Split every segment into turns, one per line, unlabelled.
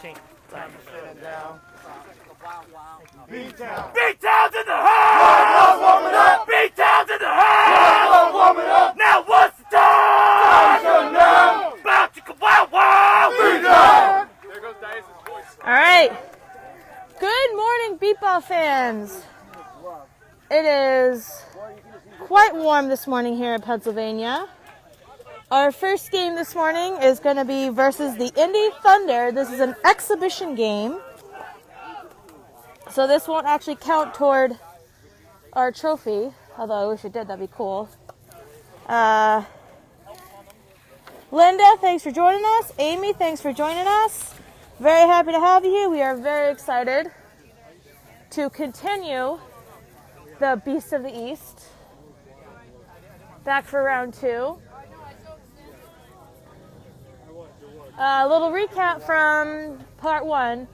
B-Town's in the house! B-Town's in the house! Now what's the time? About to go wow wow!
All right. Good morning, beatball fans. It is quite warm this morning here in Pennsylvania. Our first game this morning is going to be versus the Indy Thunder. This is an exhibition game, so this won't actually count toward our trophy, although I wish it did. That'd be cool. Linda, thanks for joining us. Amy, thanks for joining us. Very happy to have you here. We are very excited to continue the Beast of the East. Back for round 2. A little recap from part 1.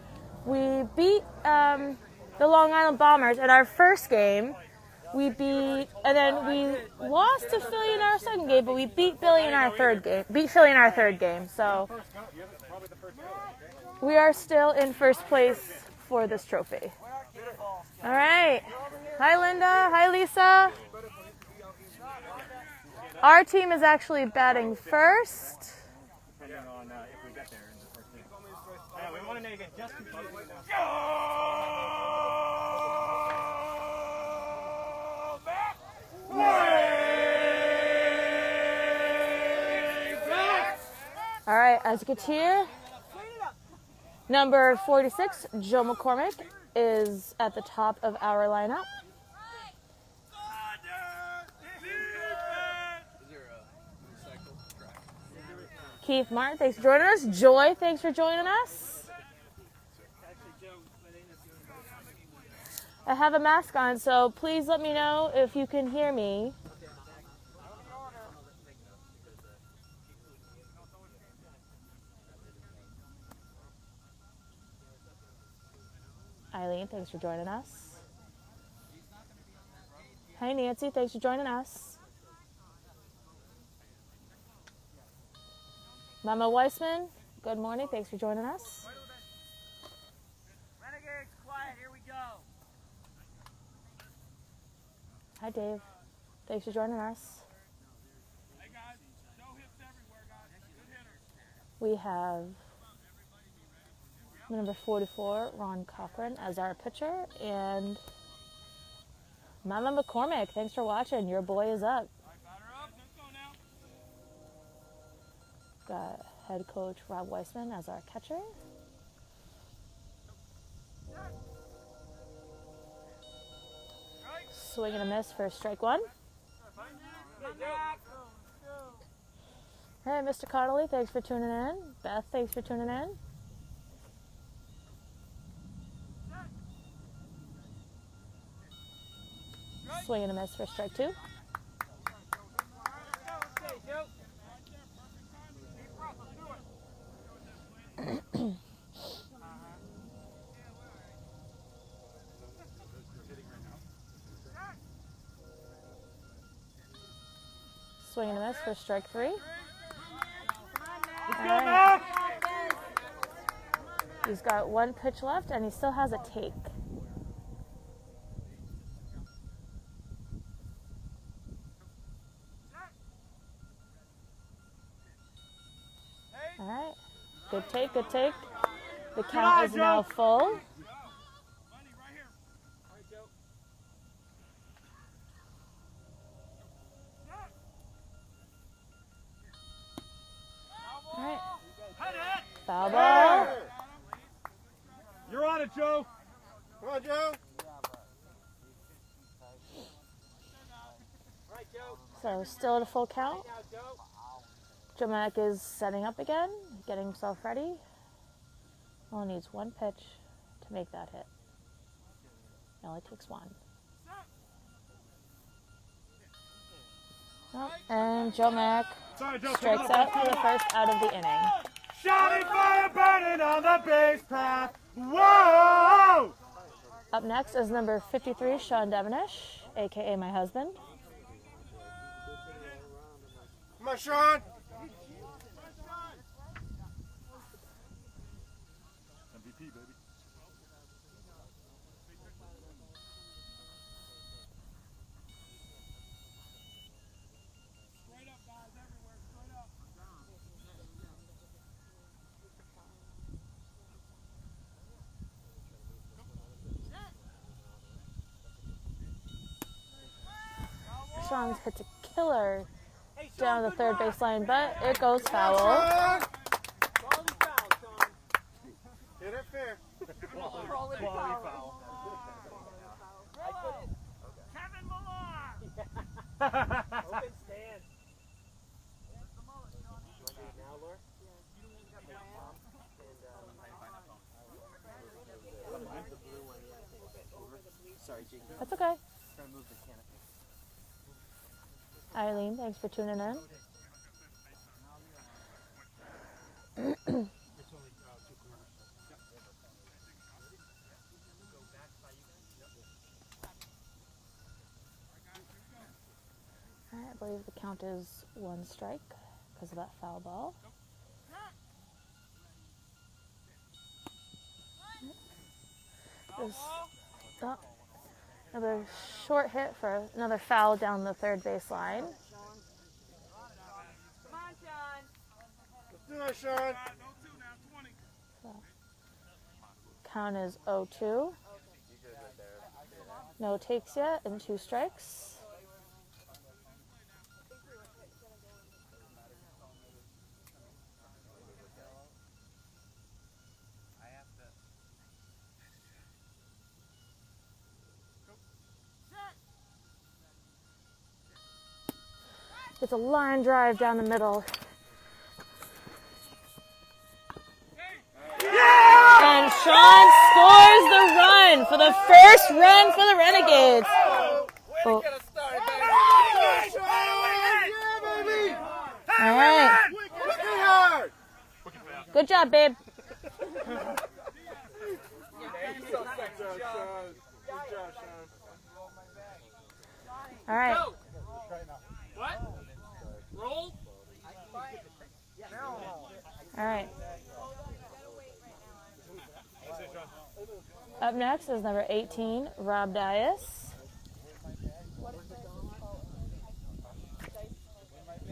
We beat the Long Island Bombers in our first game. We beat, and then we lost to Philly in our second game, but we beat Philly in our third game. So we are still in first place for this trophy. All right. Hi, Linda. Hi, Lisa. Our team is actually batting first.
We want to make it just confusing right now.
All right, as you can hear, number 46, Joe McCormick, is at the top of our lineup. Keith Martin, thanks for joining us. Joy, thanks for joining us. I have a mask on, so please let me know if you can hear me. Eileen, thanks for joining us. Hi, Nancy, thanks for joining us. Mama Weissman, good morning, thanks for joining us.
Renegades, quiet, here we go.
Hi, Dave. Thanks for joining us.
Hey guys, show hips everywhere, guys. Good hitters.
We have number 44, Ron Cochran, as our pitcher, and Mama McCormick. Thanks for watching. Your boy is up. Got head coach Rob Weissman as our catcher. Swing and a miss for strike 1. Hey, Mr. Connolly, thanks for tuning in. Beth, thanks for tuning in. Swing and a miss for strike 2. Swing and a miss for strike 3. All right. He's got 1 pitch left, and he still has a take. All right. Good take, good take. The count is now full. All right. Foul ball.
You're on it, Joe. Come on, Joe.
So still at a full count. Joe Mack is setting up again, getting himself ready. Only needs 1 pitch to make that hit. It only takes 1. Oh, and Joe Mack strikes out for the first out of the inning.
Shouting fire burning on the base path. Whoa!
Up next is number 53, Sean Devenish, a.k.a. my husband.
Come on, Sean.
Sean hits a killer down the third baseline, but it goes foul.
Hit it fair.
Quality foul. Kevin Millar! Open stand. Sorry, Jake.
That's okay.
Trying to move the canopy.
Eileen, thanks for tuning in. I believe the count is 1 strike because of that foul ball. Oh, another short hit for another foul down the third baseline.
Come on, Sean.
Let's do it, Sean.
Count is 0-2. No takes yet and 2 strikes. It's a line drive down the middle. And Sean scores the run for the first run for the Renegades. Oh. All right. Good job, babe. All right.
What? Roll?
All right. Up next is number 18, Rob Dias.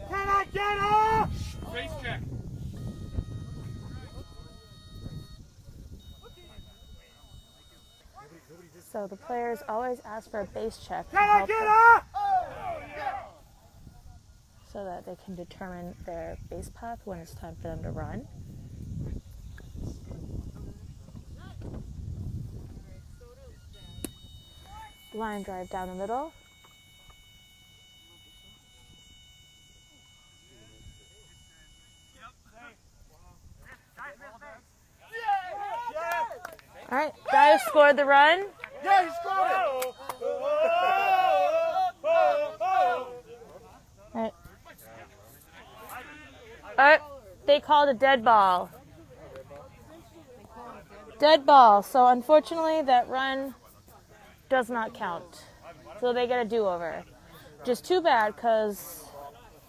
Can I get her? Face check.
So the players always ask for a base check to
Can I
help
get
them,
her?
so that they can determine their base path when it's time for them to run. Line drive down the middle. All right, Dias scored the run.
Yeah, he scored it.
All right, they called a dead ball. Dead ball. So unfortunately, that run does not count. So they get a do-over. Just too bad, because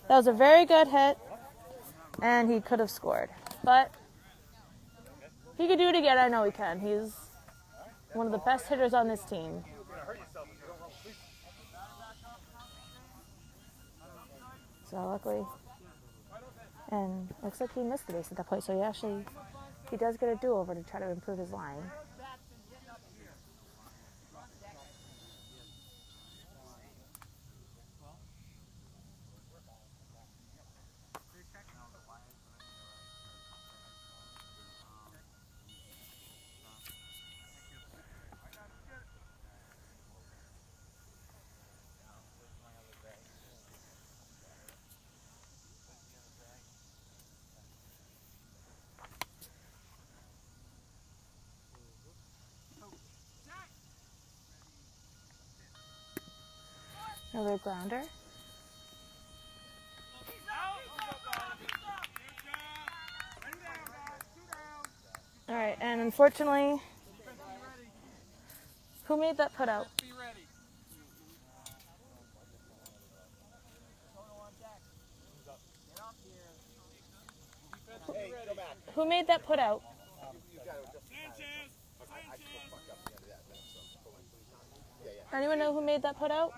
that was a very good hit, and he could have scored. But if he could do it again, I know he can. He's one of the best hitters on this team. So luckily, and looks like he missed the base at that point. So he does get a do-over to try to improve his line. Another grounder. All right, and unfortunately, who made that put out? Who made that put out? Anyone know who made that put out?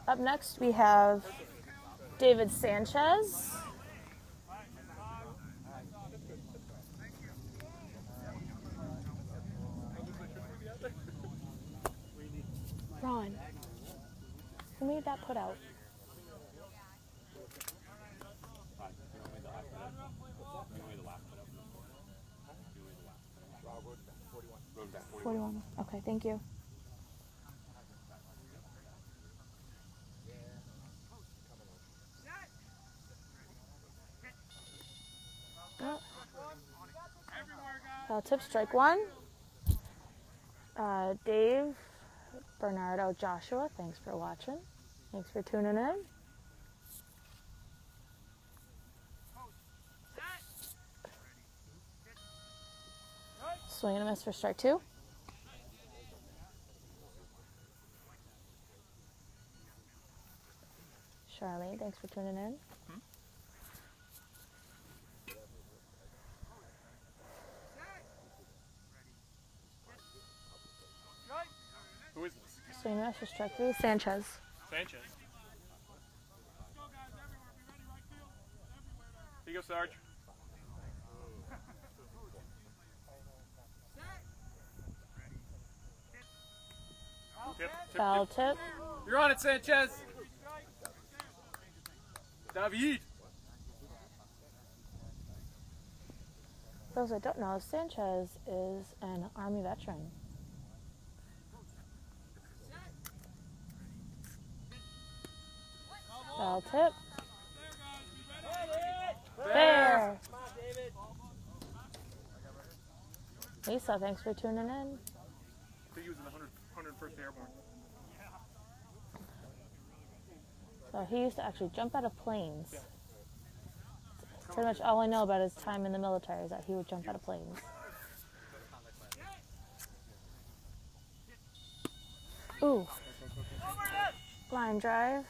Up next, we have David Sanchez. Ron, who made that put out? Okay, thank you. Oh. Foul tip, strike one. Dave, Bernardo, Joshua, thanks for watching. Thanks for tuning in. Swing and a miss for strike two. Charlene, thanks for tuning in.
Who is this?
Swing and a miss for strike three. Sanchez.
Sanchez. Here you go, Sarge. Tip, tip,
Foul
tip.
tip.
You're on it, Sanchez. David.
For those that don't know, Sanchez is an Army veteran. Foul tip. Fair. Lisa, thanks for tuning in.
I think he was in the 101st Airborne.
So he used to actually jump out of planes. Pretty much all I know about his time in the military is that he would jump out of planes. Ooh. Line drive.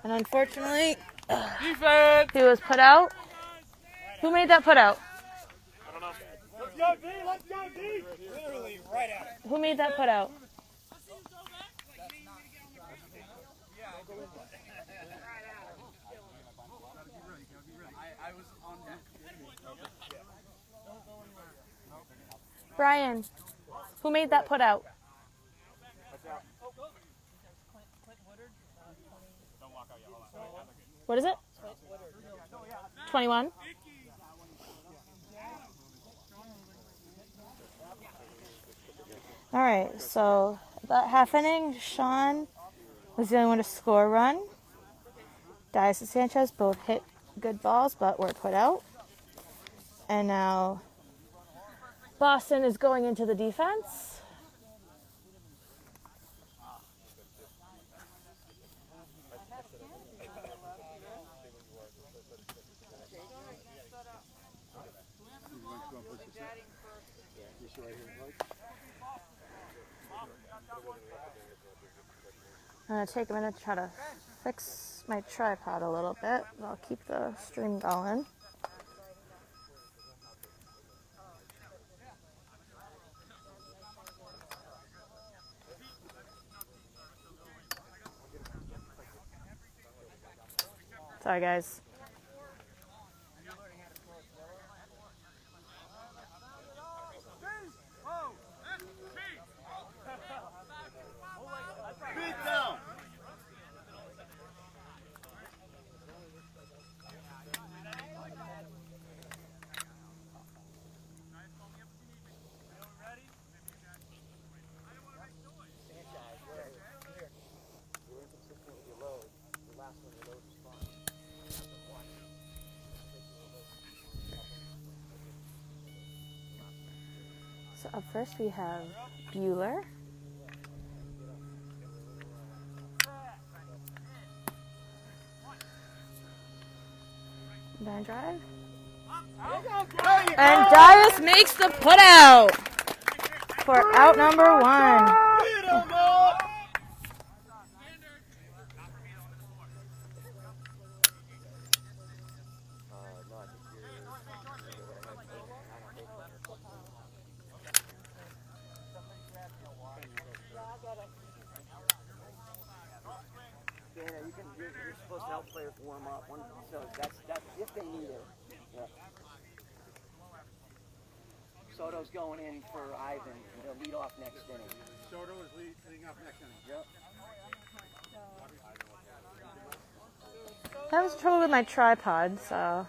And unfortunately,
Defense!
he was put out. Who made that put out?
I don't know.
Let's go, D! Let's go, D! Literally right at it.
Who made that put out? Brian, who made that put out? What is it? 21? All right, so about half inning, Sean was the only one to score a run. Dias and Sanchez both hit good balls, but were put out. And now Boston is going into the defense. I'm going to take a minute to try to fix my tripod a little bit. I'll keep the stream going. Sorry, guys.
Beat down!
So up first we have Bueller. Line drive. And Dias makes the put out for out number one.
you're supposed to help players warm up. So that's if they need it. Yeah. Soto's going in for Ivan. He'll lead off next inning.
Soto is leading up next inning.
Yep.
I was trouble with my tripod, so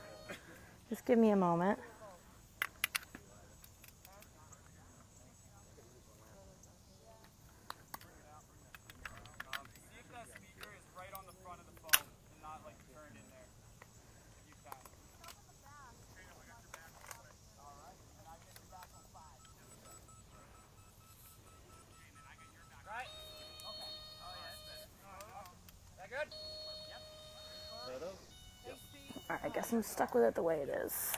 just give me a moment. All right, I guess I'm stuck with it the way it is.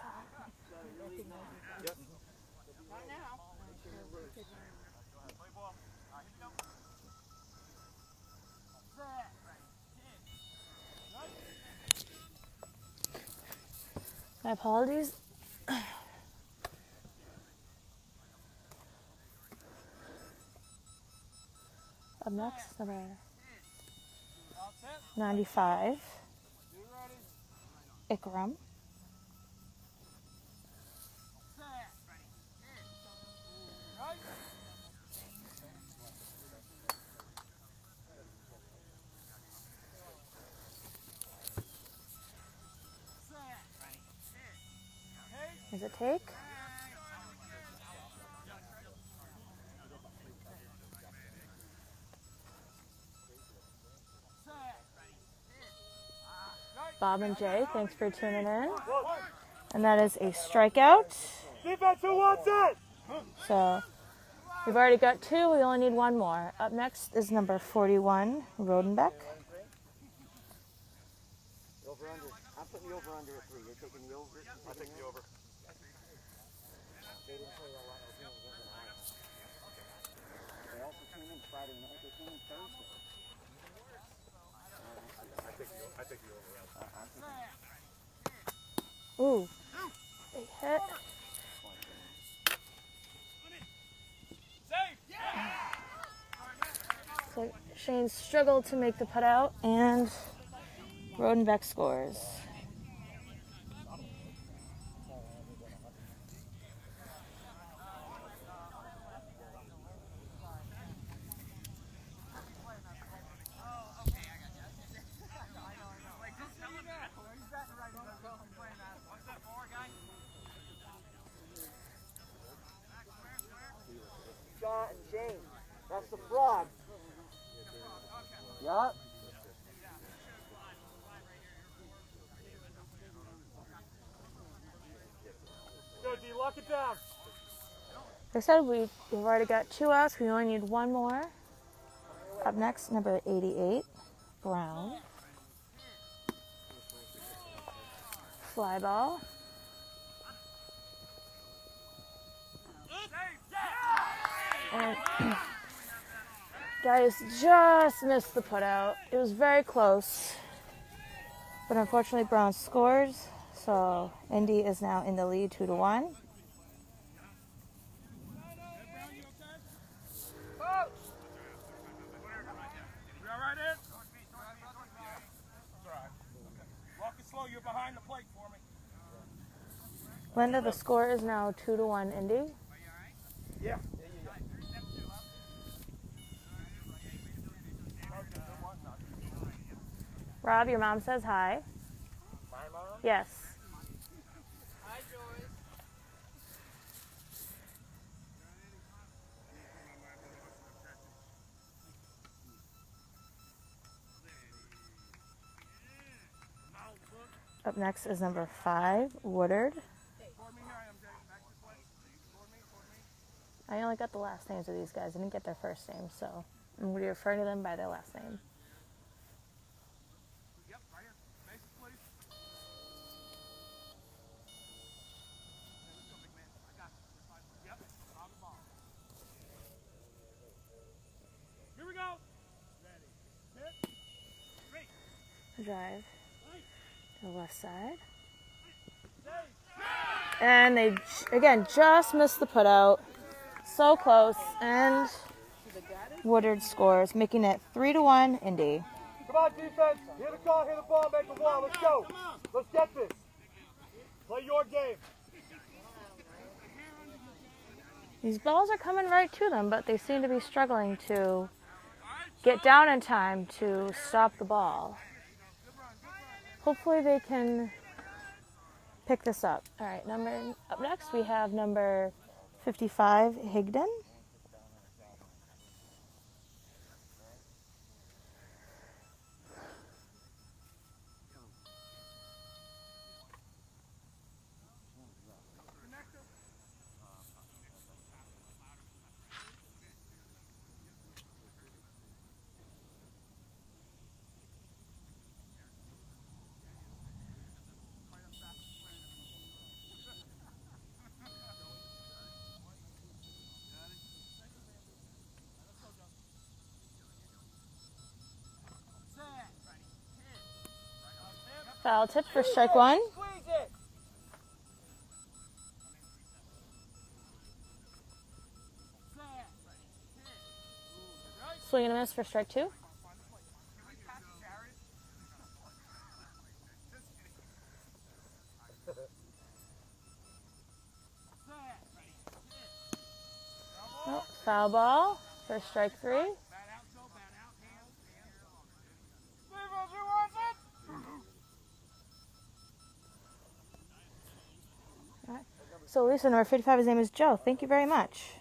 My apologies. Up next, number 95, Ikram. Is it take? Bob and Jay, thanks for tuning in. And that is a strikeout.
Defense, who wants it?
So we've already got two. We only need one more. Up next is number 41, Rodenbeck.
Over under. I'm putting the over under at 3. You're taking the over.
I'll take the over.
They didn't play a lot of games in Iowa. They also came in Friday night. They came in Thursday.
I take the over.
Ooh, big hit. So Shane struggled to make the putout, and Rodenbeck scores.
Scott and Shane. That's the frog. Yup.
Good, D, lock it down.
Like I said, we've already got two outs. We only need one more. Up next, number 88, Brown. Fly ball. And guys just missed the putout. It was very close. But unfortunately, Brown scores. So Indy is now in the lead 2-1.
You're behind the plate for me.
Linda, the score is now 2-1 Indy.
Yeah.
Rob, your mom says hi.
My mom?
Yes.
Hi, Joyce.
Up next is number 5, Woodard. I only got the last names of these guys. I didn't get their first names, so I'm going to be referring to them by their last name.
Yep, right here. Bases, please. Let's go, big man. I got you. Yep, on the ball. Here we go. Ready. Hit. 3.
Drive to the left side. And they, again, just missed the putout. So close. And Woodard scores, making it 3-1 Indy.
Come on, defense. Hear the call, hear the ball, make a wall. Let's go. Let's get this. Play your game.
These balls are coming right to them, but they seem to be struggling to get down in time to stop the ball. Hopefully they can pick this up. All right, up next we have number 55, Higdon. Foul tip for strike one. Swing and a miss for strike two. Oh, foul ball for strike three. So Lisa, number 55, his name is Joe. Thank you very much.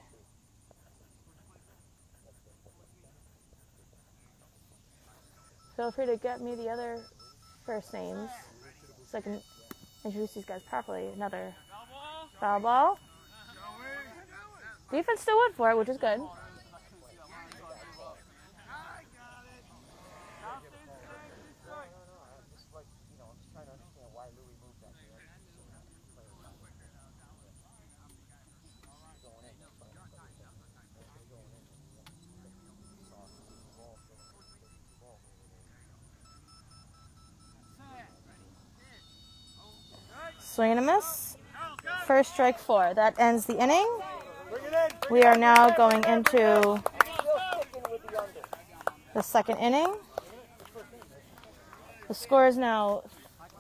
Feel free to get me the other first names so I can introduce these guys properly. Another foul ball. Defense still went for it, which is good. Swing and a miss. First strike four. That ends the inning. We are now going into the second inning. The score is now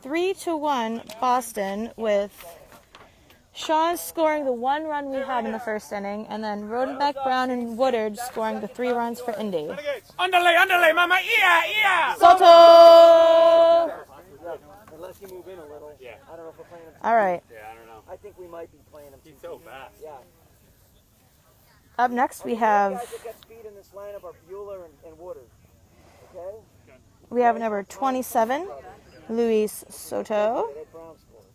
3-1 Boston, with Sean scoring the 1 run we had in the first inning, and then Rodenbeck, Brown, and Woodard scoring the 3 runs for Indy.
Underlay, mama, yeah.
Soto!
Unless you move in a little. Yeah. I don't know if we're playing him.
All right.
Yeah, I don't know.
I think we might be playing him.
He's so fast.
Yeah.
Up next we
The guys
have
that got speed in this lineup are Bueller and Woodard. Okay?
number 27, Luis Soto.
That Brown scored.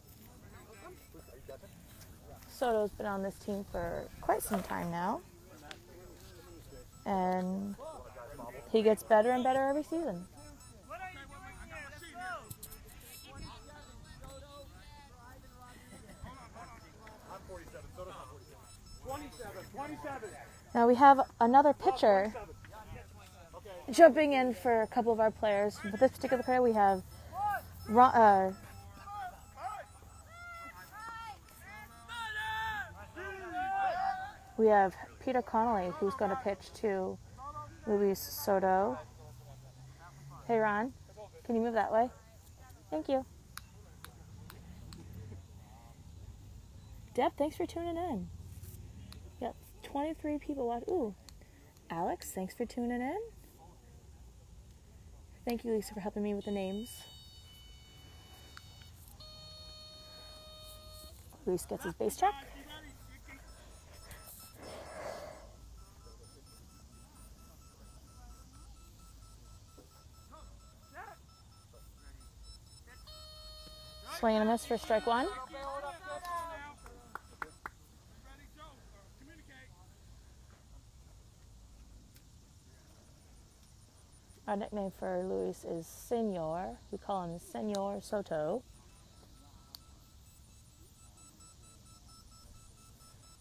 Soto's been on this team for quite some time now, and he gets better and better every season. Now we have another pitcher jumping in for a couple of our players. For this particular player, we have Peter Connolly, who's going to pitch to Luis Soto. Hey, Ron, can you move that way? Thank you. Deb, thanks for tuning in. Got 23 people watching. Ooh, Alex, thanks for tuning in. Thank you, Lisa, for helping me with the names. Luis gets his base check. Swing and a miss for strike one. Our nickname for Luis is Senor. We call him Senor Soto.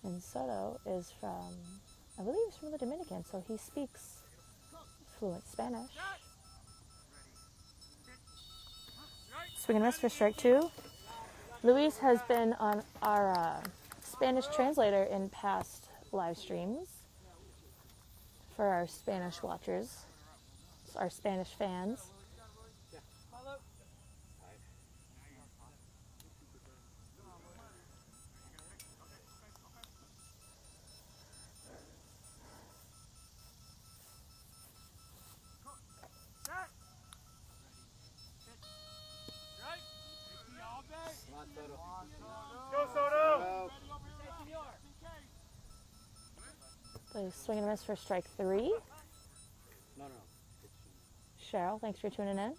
And Soto is from, I believe he's from the Dominican, so he speaks fluent Spanish. Swing and miss for strike two. Luis has been on our Spanish translator in past live streams for our Spanish watchers, our Spanish fans. a swing and a miss for strike 3.
No.
Cheryl, thanks for tuning in.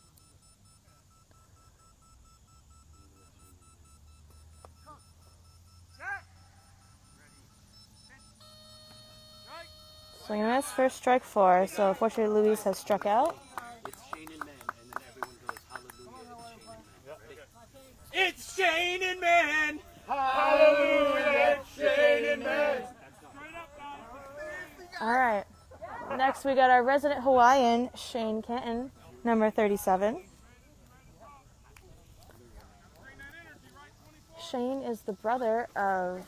Swing and a miss for strike 4. So unfortunately, Luis has struck out.
It's Shane and Man, and then everyone goes, hallelujah,
It's Shane and Man. Hallelujah, it's Shane and Man.
All right. Next, we got our resident Hawaiian, Shane Canton, number 37. Shane is the brother of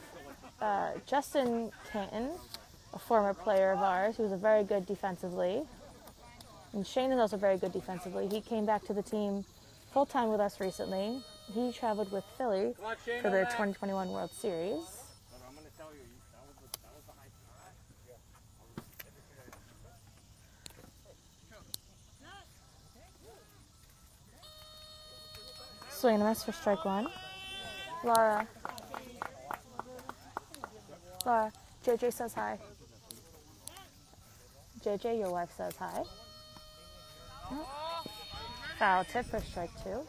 Justin Canton, a former player of ours who was very good defensively. And Shane is also very good defensively. He came back to the team full-time with us recently. He traveled with Philly for the 2021 World Series.
I'm going to tell you, that was the high
Swing and a miss for strike 1. Laura, JJ says hi. JJ, your wife says hi. Foul tip for strike 2.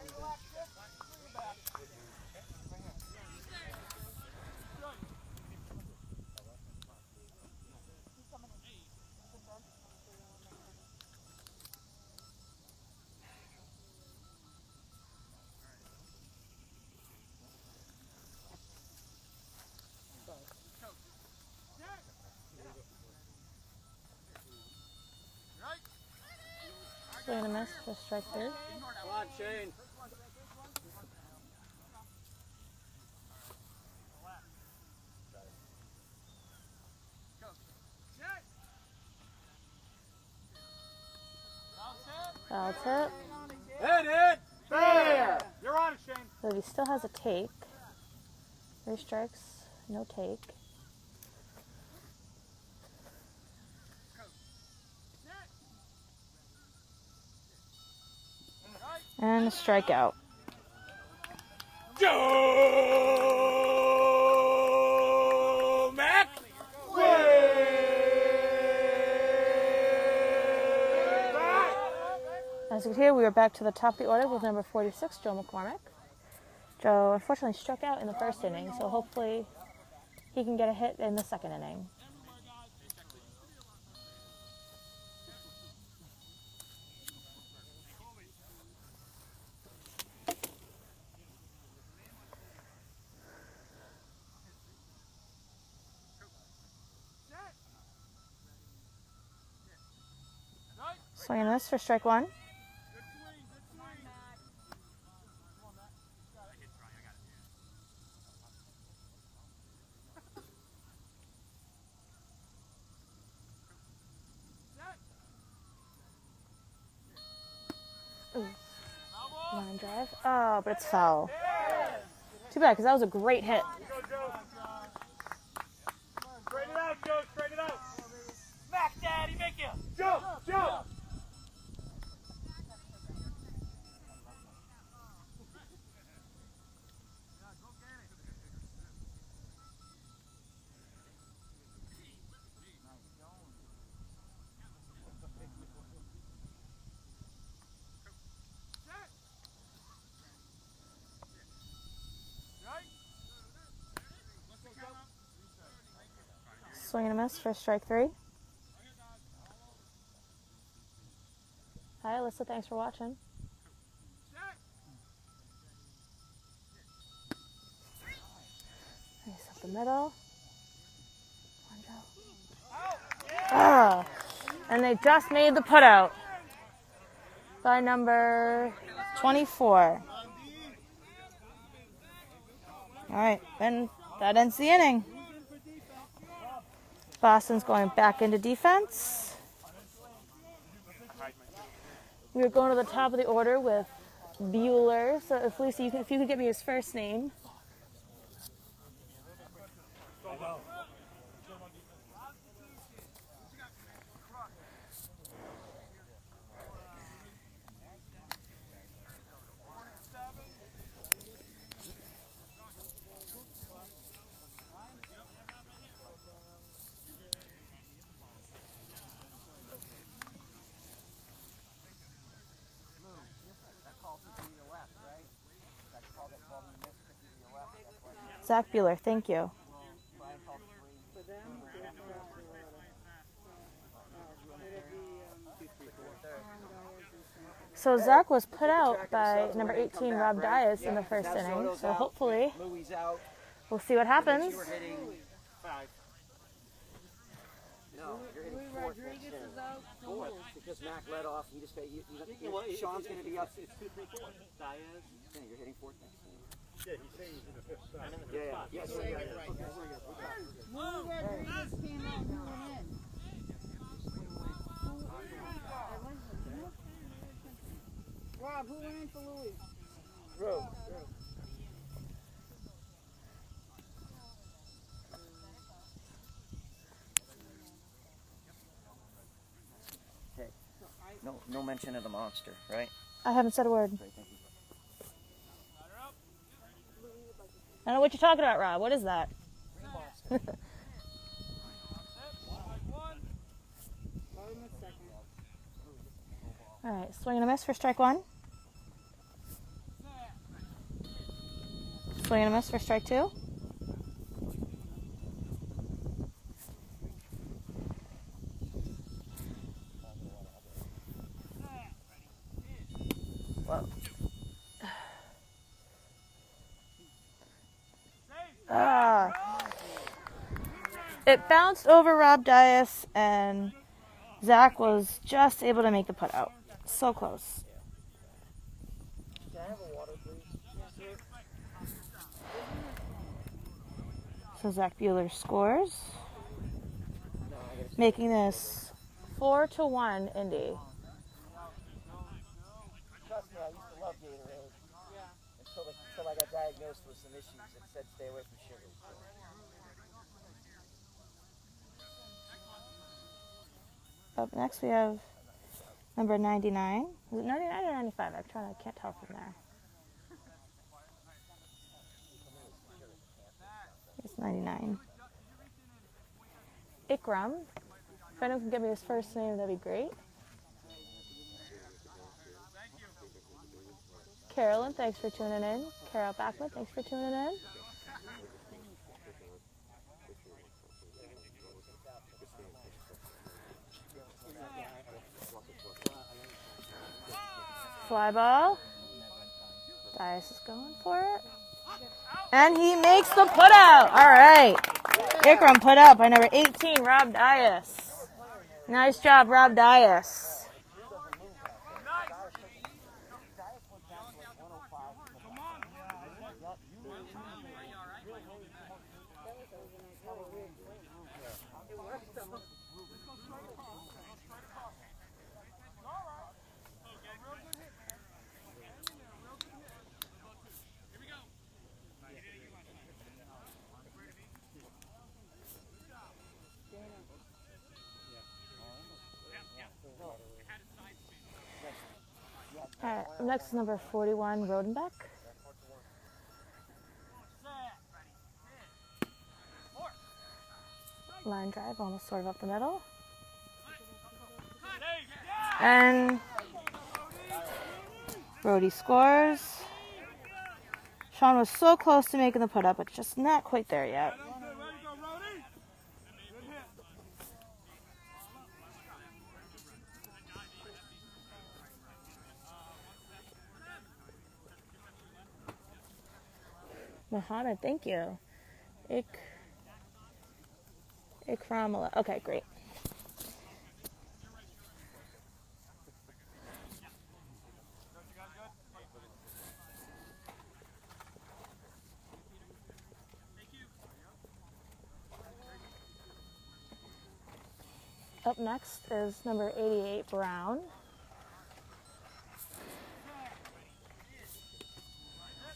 Swing and a miss for strike 3.
Come on, Shane.
Foul tip.
Hit it!
Fair! You're on it, Shane.
But he still has a take. 3 strikes, no take. And a strikeout.
Joe Mack.
As you can hear, we are back to the top of the order with number 46, Joe McCormick. Joe unfortunately struck out in the first inning, so hopefully he can get a hit in the second inning. Swing and miss for strike 1. Ooh. Line drive. Oh, but it's foul. Too bad, because that was a great hit.
Straight it out, Joe. Straight it out.
Mac Daddy, make you.
Joe.
Swing and a miss for strike 3. Hi, Alyssa. Thanks for watching. Nice up the middle. Ah, and they just made the putout by number 24. All right, and that ends the inning. Boston's going back into defense. We're going to the top of the order with Bueller. So if Lisa, if you could get me his first name. Zach Bueller, thank you.
For them,
So Zach was put out by number 18, Rob Dias, in the first inning. So hopefully
Louis out.
we'll see what happens.
You were hitting 5. No, you're hitting 4th next inning. 4th, because Mac led off. You just Sean's going to be up. It's 2, 3, 4. Diaz. Yeah, you're hitting 4th next inning.
Yeah, he's saying he's in the 5th spot.
Yeah.
Louis Rodriguez came out and went in. Rob, who went in for Louis?
Bro. Okay. No mention of the monster, right?
I haven't said a word.
Great, thank you.
I don't know what you're talking about, Rob. What is that? All right, swing and a miss for strike 1. Swing and a miss for strike 2. Whoa. It bounced over Rob Dias, and Zach was just able to make the put out. So close.
Can I have a water, please?
So Zach Bueller scores, making this 4-1 Indy.
Trust me, I used to love Gatorade. Until I got diagnosed with some issues that said stay away from sugar.
Up next we have number 99. Is it 99 or 95? I can't tell from there. It's 99. Ikram. If anyone can give me his first name, that'd be great. Carolyn, thanks for tuning in. Carol Backman, thanks for tuning in. Fly ball. Dias is going for it. And he makes the put out. All right. Ikram put out by number 18, Rob Dias. Nice job, Rob Dias. All right, next is number 41, Rodenbeck. Line drive, almost sort of up the middle. And Brody scores. Sean was so close to making the put up, but just not quite there yet. Mohammed, thank you. Ikram. Okay, great. Up next is number 88, Brown.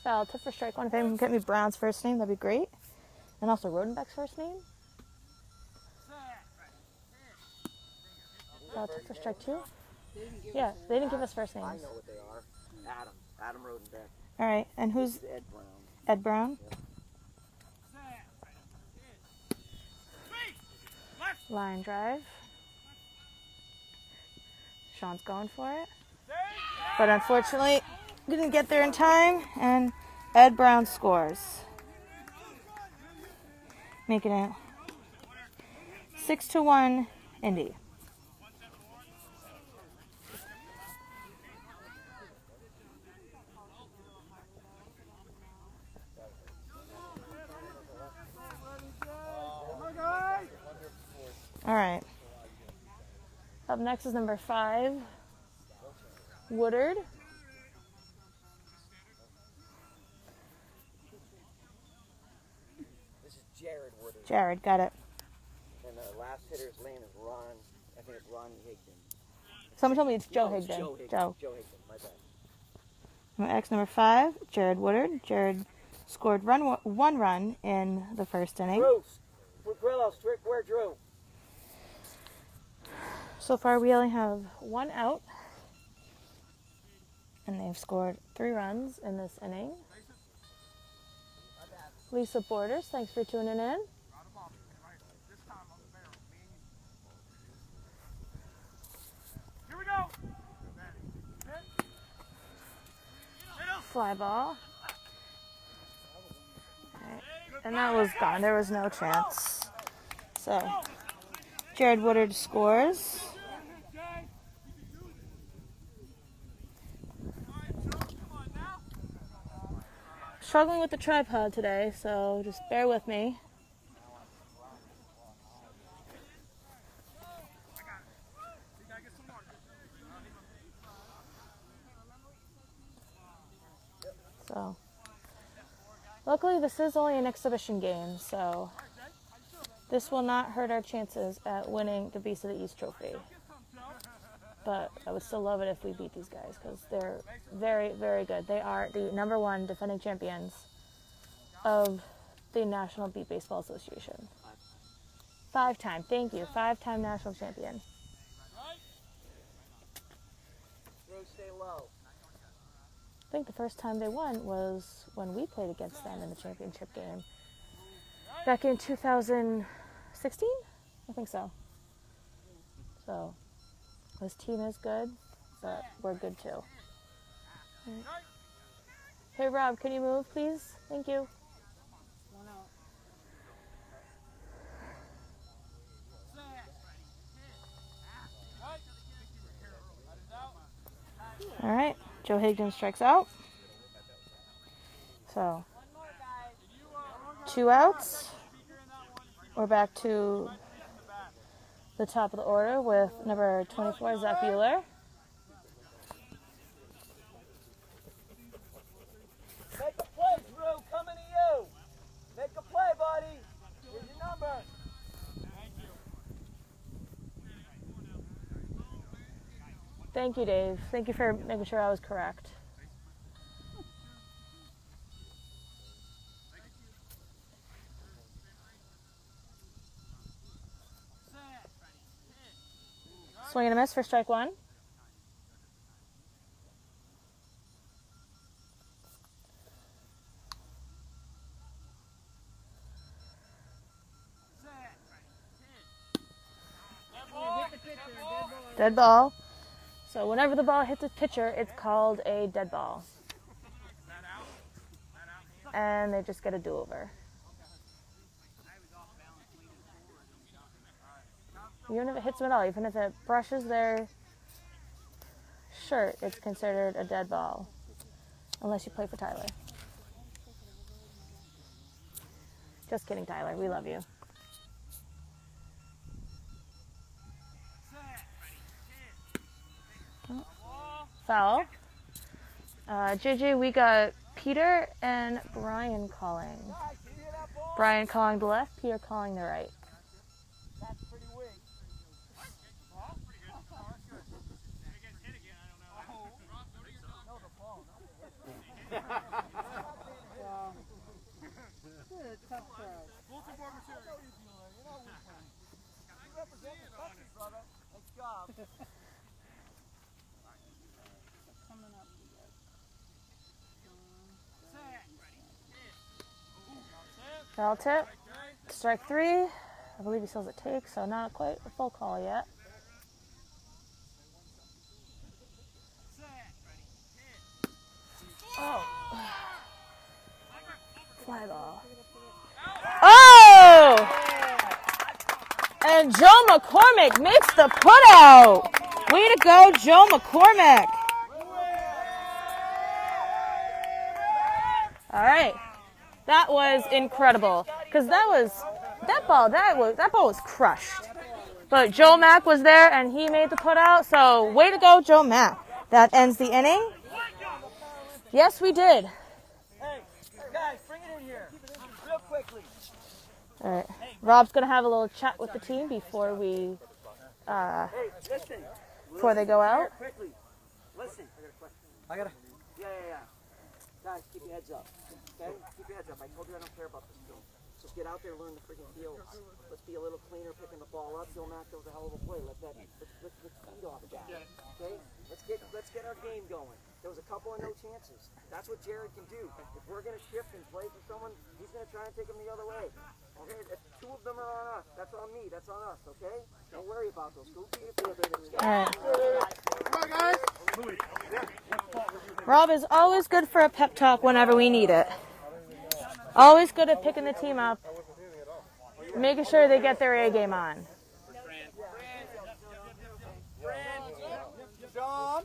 Foul tip for strike 1. If anyone can get me Brown's first name, that'd be great. And also Rodenbeck's first name. Foul tip for strike 2. Yeah, they didn't give us first names.
I know what they are. Adam Rodenbeck.
All right, and who's
Ed Brown?
Ed Brown?
Yep.
Line drive. Sean's going for it. But unfortunately, didn't get there in time, and Ed Brown scores. Making it 6-1 Indy. All right. Up next is number 5, Woodard.
This is Jared Woodard.
Jared, got it.
And the last hitter's name is Ron. I think it's Ronnie Higdon.
Someone told me it's Joe
No, it's
Higdon.
Joe Higdon.
Joe.
Joe Higdon, my bad.
Number 5, Jared Woodard. Jared scored one run in the first inning.
Drew, Grillo, strict where Drew?
So far, we only have 1 out, and they've scored 3 runs in this inning. Lisa Borders, thanks for tuning in.
Here we go.
Fly ball. Alright. And that was gone. There was no chance. So, Jared Woodard scores. Struggling with the tripod today, so just bear with me. So, luckily this is only an exhibition game, so this will not hurt our chances at winning the Beast of the East trophy. But I would still love it if we beat these guys because they're very, very good. They are the #1 defending champions of the National Beat Baseball Association. 5-time, thank you, 5-time national champion.
Drew, stay low.
I think the first time they won was when we played against them in the championship game. Back in 2016? I think so. So, this team is good, but we're good too. Right. Hey Rob, can you move please? Thank you. All right, Joe Higdon strikes out. So, 2 outs. We're back to the top of the order with number 24, Zach Bueller.
Make a play, Drew. Coming to you. Make a play, buddy. Here's your number.
Thank you, Dave. Thank you for making sure I was correct. Swing and a miss for strike 1. Dead ball. So whenever the ball hits a pitcher, it's called a dead ball. And they just get a do-over. Even if it hits them at all, even if it brushes their shirt, it's considered a dead ball. Unless you play for Tyler. Just kidding, Tyler. We love you. Foul. JJ, we got Peter and Brian calling. Brian calling the left, Peter calling the right.
That's pretty weak.
Tough crowd.
Nice job.
Coming up.
Foul tip. Strike 3. I believe he still has a take, so not quite a full call yet. Oh. Fly ball. Oh! And Joe McCormick makes the putout. Way to go, Joe McCormick. All right. That was incredible. Because that ball was crushed. But Joe Mack was there and he made the putout. So way to go, Joe Mack. That ends the inning. Yes, we did.
Hey, guys, bring it in here. Real quickly.
All right. Rob's gonna have a little chat with the team before we
Hey, listen.
before they go out.
Quickly. Listen. I got a question. Yeah. Guys, keep your heads up. Okay? Keep your heads up. I told you I don't care about this field. Just get out there, learn the freaking field. Let's be a little cleaner picking the ball up. Joe Mack, that was a hell of a play. Let's feed off that. Okay? Let's get our game going. There was a couple of no chances. That's what Jared can do. If we're gonna shift and play for someone, he's gonna try and take them the other way. Okay? If two of them are on us, that's on me. That's on us. Okay? Don't worry about those. Go do your field.
All right.
Come on, guys.
Rob is always good for a pep talk whenever we need it. Always good at picking the team up, making sure they get their A game on.
Sean,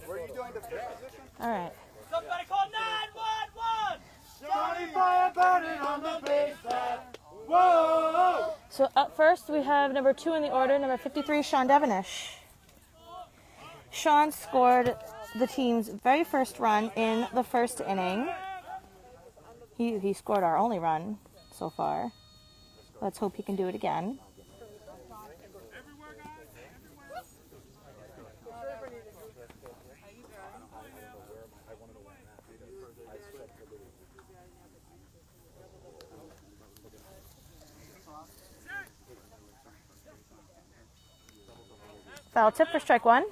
were you doing the fifth position?
All right.
Somebody call 911!
Johnny Fire burning on the base pad. Whoa!
So up first we have number 2 in the order, number 53, Sean Devenish. Sean scored the team's very first run in the first inning. He scored our only run so far. Let's hope he can do it again. Foul tip for strike 1.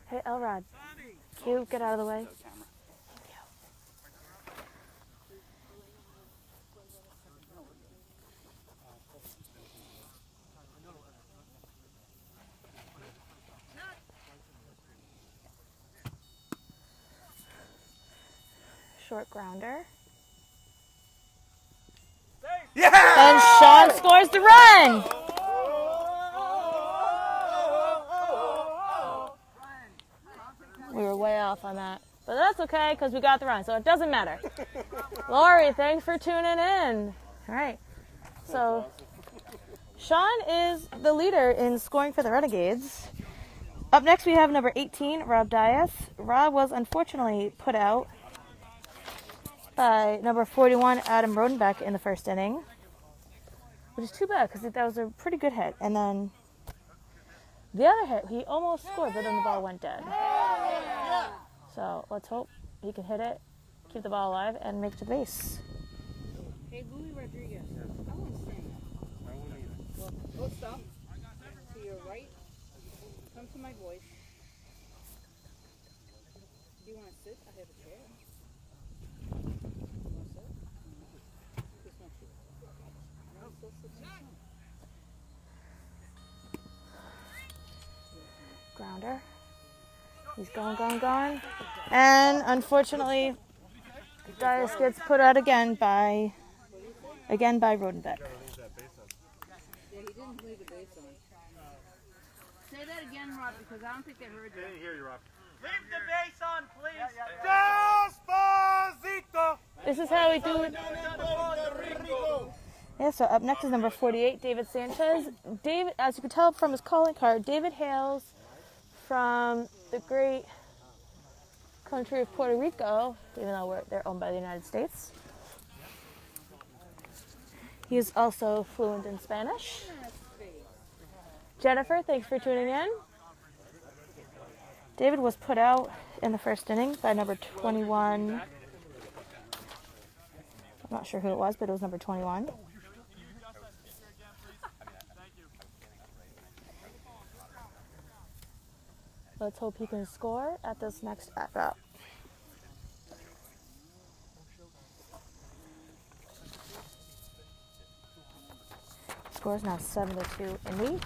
Hey, Elrod. Can you get out of the way? Short grounder. And Sean scores the run. We were way off on that. But that's okay because we got the run, so it doesn't matter. Lori, thanks for tuning in. All right. So Sean is the leader in scoring for the Renegades. Up next we have number 18, Rob Dias. Rob was unfortunately put out by number 41, Adam Rodenbeck, in the first inning, which is too bad because that was a pretty good hit. And then the other hit, he almost scored, but then the ball went dead. So let's hope he can hit it, keep the ball alive, and make it to the base.
Hey, Louis Rodriguez. I won't sing. Go stop. To your right. Come to my voice. Do you want to sit? I have a chair.
Grounder. He's going. And unfortunately, Dias gets put out again by Rodenbeck.
Yeah, he didn't leave the base on. Say that again, Rob, because I don't think they heard you.
I didn't hear you, Rob.
Leave the base on, please.
Despacito!
This is how we do it. Yeah, so up next is number 48, David Sanchez. David, as you can tell from his calling card, David hails from the great country of Puerto Rico, even though they're owned by the United States. He is also fluent in Spanish. Jennifer, thanks for tuning in. David was put out in the first inning by number 21. I'm not sure who it was, but it was number 21. Let's hope he can score at this next at-bat. Score is now 7-2 Indy.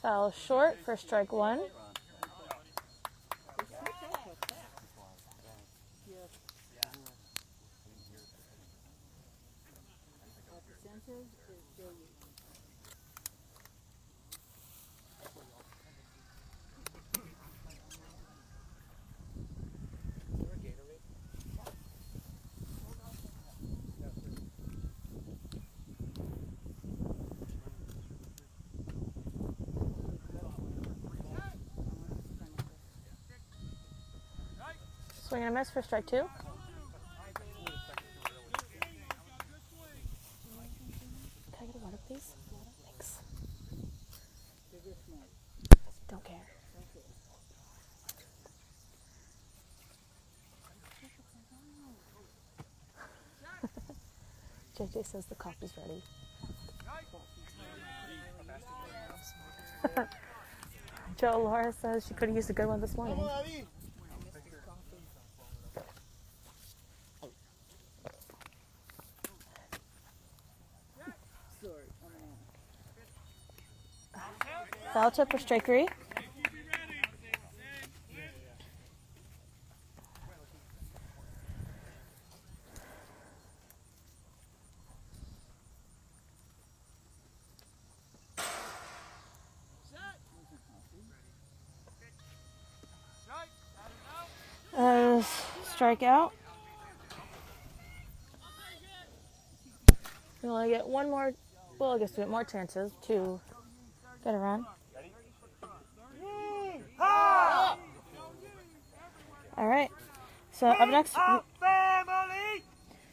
Foul short for strike one. Swing and a miss for strike two. Can I get a water, please? Thanks. Don't care. JJ says the coffee's ready. Joe Laura says she could have used a good one this morning. Foul tip for strike three. Strikeout. We only get one more, well, I guess we get more chances to get a run. All right. So up next.
Our family.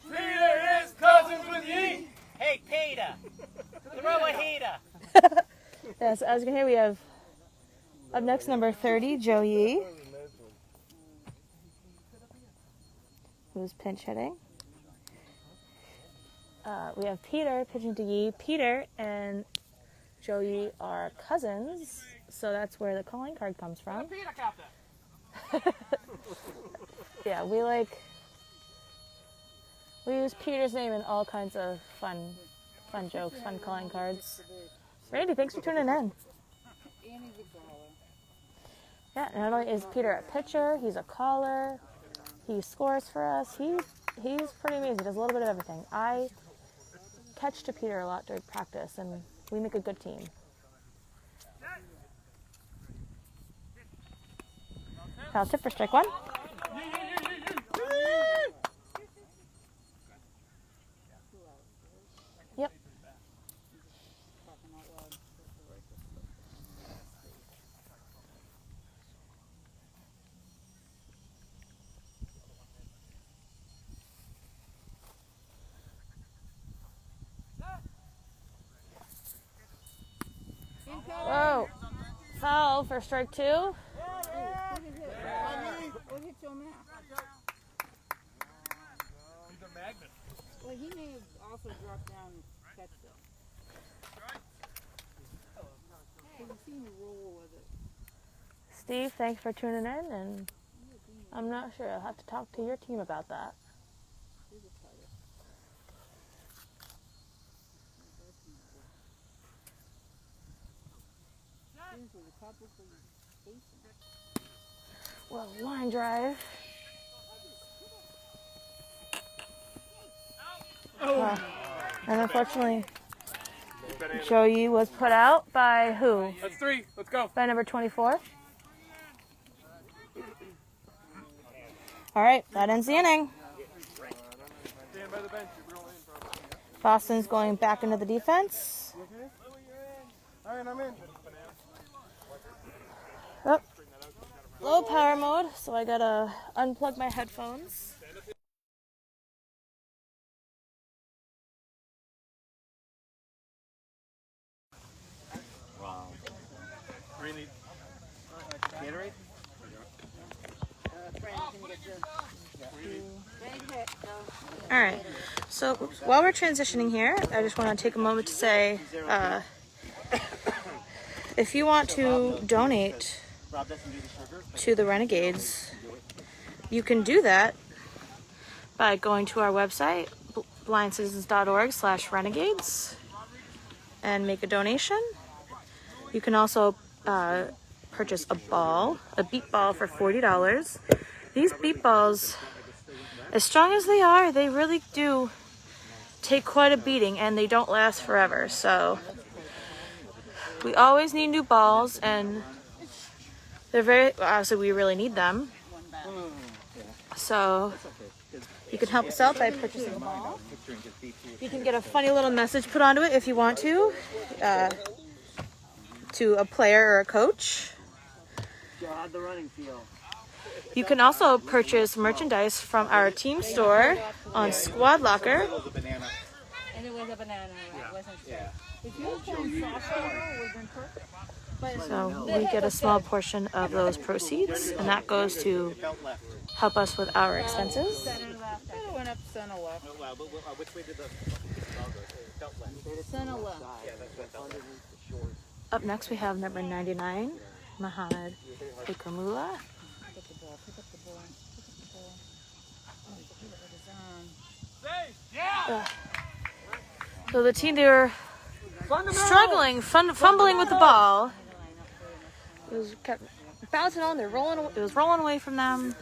Peter is cousins with ye.
Hey, Peter. Throw a heater.
Yes, as you can hear, we have up next number 30, Joe Yee, who's pinch hitting. We have Peter pitching to Yee. Peter and Joe Yee are cousins, so that's where the calling card comes from.
Peter captain.
Yeah, we use Peter's name in all kinds of fun jokes, fun calling cards. Randy, thanks for tuning in. Yeah, not only is Peter a pitcher, he's a caller. He scores for us. He's pretty amazing. He does a little bit of everything. I catch to Peter a lot during practice, and we make a good team. Foul tip for strike one. Yep. Whoa. Foul for strike two.
What hit your mouth?
He's a magnet.
Well, he may have also dropped down and catched it. You see him roll with it.
Steve, thanks for tuning in, and I'm not sure. I'll have to talk to your team about that. Well, line drive. And unfortunately, Joe Yee was put out by who?
That's three. Let's go.
By number 24. All right, that ends the inning.
Stand by the bench.
Boston's going back into the defense.
All right, I'm in.
Oh, low power mode, so I gotta unplug my headphones.
Really?
Gatorade?
All right, so while we're transitioning here, I just want to take a moment to say, if you want to donate to the Renegades, you can do that by going to our website, blindcitizens.org/renegades, and make a donation. You can also purchase a ball, a beat ball for $40. These beat balls, as strong as they are, they really do take quite a beating and they don't last forever. So we always need new balls, and they're very, obviously we really need them. So you can help us out by purchasing a ball. You can get a funny little message put onto it if you want to a player or a coach.
How'd the running feel?
You can also purchase merchandise from our team store on Squad Locker.
And it was a banana, right? Wasn't it? If you had done softball, it would have been perfect.
So we get a small portion of those proceeds, and that goes to help us with our expenses.
Center left. It went up center left.
Which way did the ball go? It felt left.
Center left.
Up next we have number 99, Mohammed Ikramullah.
Pick up the ball. Pick up the ball. Pick up the ball.
So the team, they were struggling, fumbling with the ball. It was kept bouncing on. It was rolling away from them.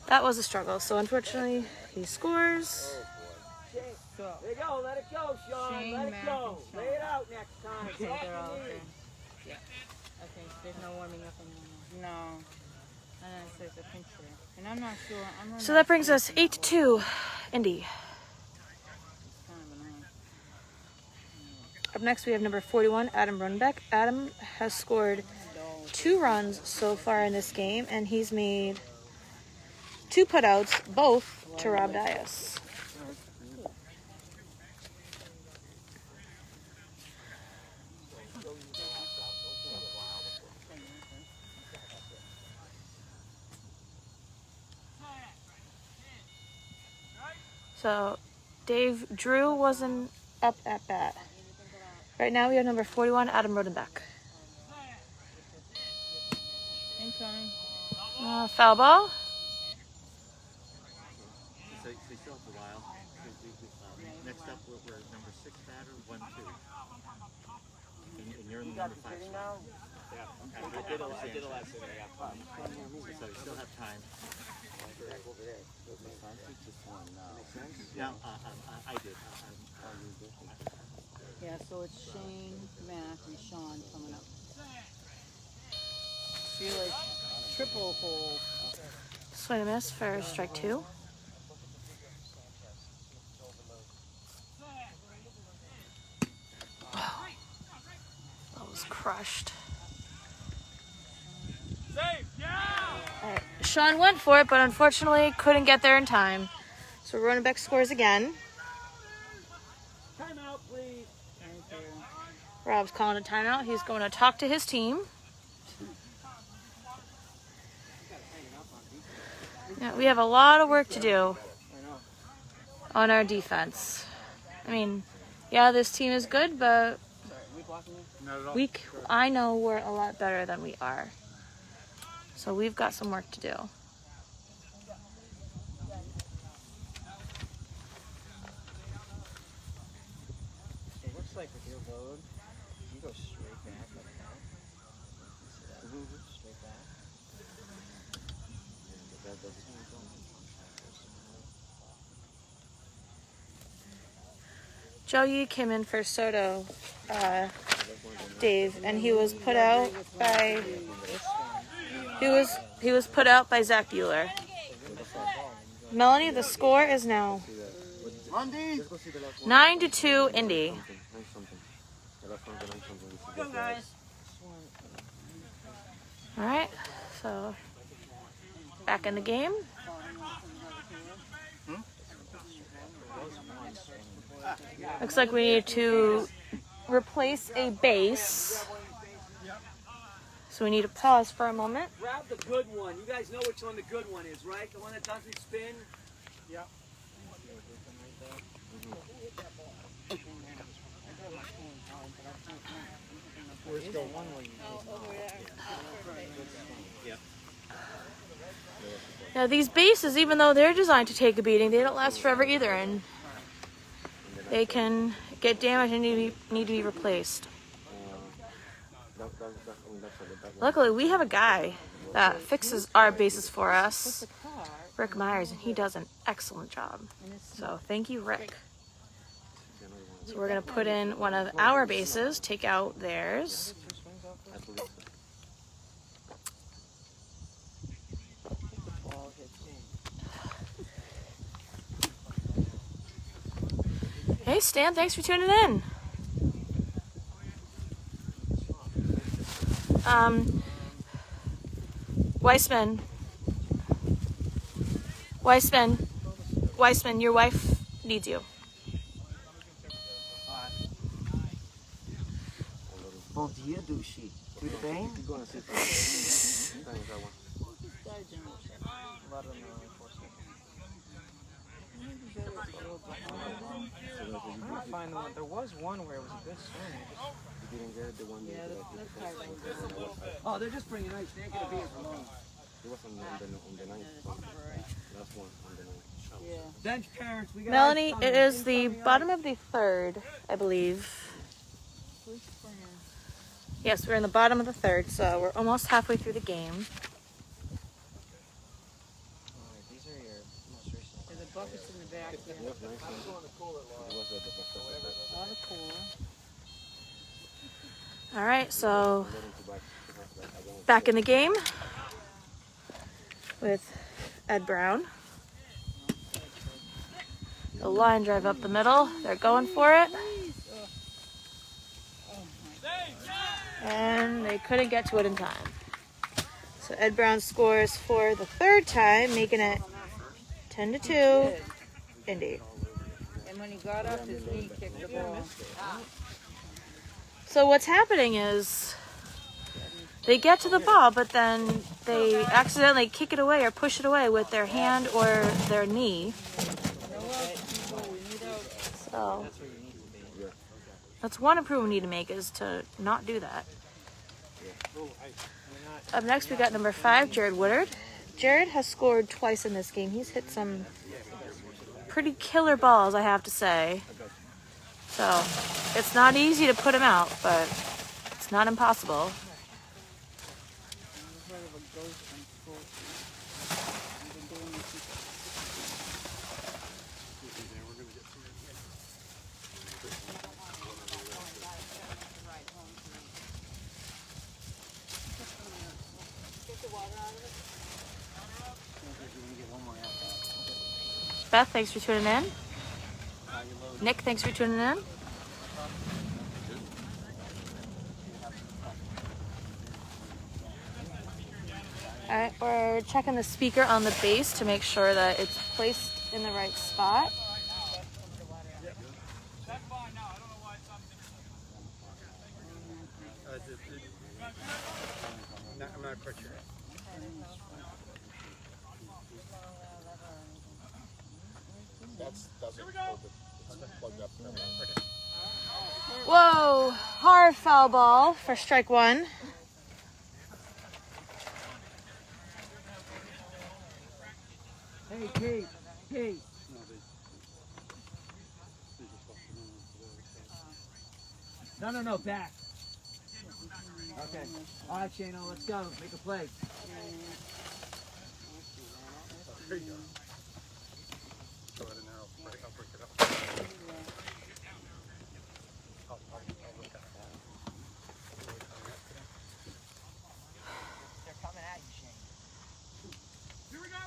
That was a struggle. So unfortunately, he scores.
There you go, let it go, Sean.
Shane,
Let it
Matt,
go.
and Sean.
Lay it out next time.
Okay,
Talk
they're all
to me.
okay. Yeah. Okay, there's no warming up anymore. No. And then it says a pincher. And I'm not sure.
So that brings us 8-2, Indy.
Kind of annoying.
Up next we have number 41, Adam Runbeck. Adam has scored 2 runs so far in this game, and he's made 2 putouts, both to Rob Dias. So Dave Drew wasn't up at bat. Right now we have number 41, Adam Rodenbeck.
Incoming.
Foul ball.
So you still have a while. Next up, we're number 6 batter, 1-2. And you're in the number 5 spot.
Yeah. I did a last inning.
So you still have time. No, I did.
Yeah, so it's Shane, Matt, and Sean coming up. Feel like triple hole.
Swing and miss for strike 2. That was crushed. All right. Sean went for it, but unfortunately couldn't get there in time. So Rodenbeck scores again.
Timeout, please.
Thank you.
Rob's calling a timeout. He's going to talk to his team. Yeah, we have a lot of work to do on our defense. I mean, yeah, this team is good, but I know we're a lot better than we are. So we've got some work to do.
It looks like with your load, you go straight back like that. Straight back.
Joe Yee came in for Soto, Dave, and he was put out by put out by Zach Bueller. Melanie, the score is now 9-2 Indy.
Go, guys.
All right, so back in the game. Looks like we need to replace a base. So we need to pause for a moment.
Grab the good one. You guys know which one the good one is, right? The one that doesn't spin? Yep.
Now these bases, even though they're designed to take a beating, they don't last forever either, and they can get damaged and need to be replaced. Luckily, we have a guy that fixes our bases for us, Rick Myers, and he does an excellent job. So thank you, Rick. So we're going to put in one of our bases, take out theirs. Hey Stan, thanks for tuning in. Weissman, your wife needs you.
Bom dia, douche. Tudo bem?
I find the one. There was one where it was a good swing.
You didn't get the one.
Yeah, that's hard.
Oh, they're just bringing ice. They ain't gonna be here for long.
It was on the ninth. Last one on the ninth.
Yeah.
Bench parents, we got
Melanie,
ice
it
coming.
is the bottom of the third, I believe.
Which springer?
Yes, we're in the bottom of the third, so we're almost halfway through the game.
Alright, these are your most recent.
There's a buckets in the back there.
It was nice. It was
A lot of cooler.
All right, so back in the game with Ed Brown. The line drive up the middle. They're going for it. And they couldn't get to it in time. So Ed Brown scores for the third time, making it 10-2, Indy.
And when he got up, his knee kicked the ball.
So what's happening is they get to the ball, but then they accidentally kick it away or push it away with their hand or their knee. So that's one improvement we need to make, is to not do that. Up next, we got number 5, Jared Woodard. Jared has scored twice in this game. He's hit some pretty killer balls, I have to say. So it's not easy to put him out, but it's not impossible. Beth, thanks for tuning in. Nick, thanks for tuning in. All right, we're checking the speaker on the base to make sure that it's placed in the right spot.
I'm not quite sure.
Whoa, hard foul ball for strike one.
Hey, Kate. Kate. No, back. Okay. All right, Shano, let's go. Make a play.
There you go. Go ahead and now I'll break it up. I'll look at it.
They're coming at you, Shane.
Here we go.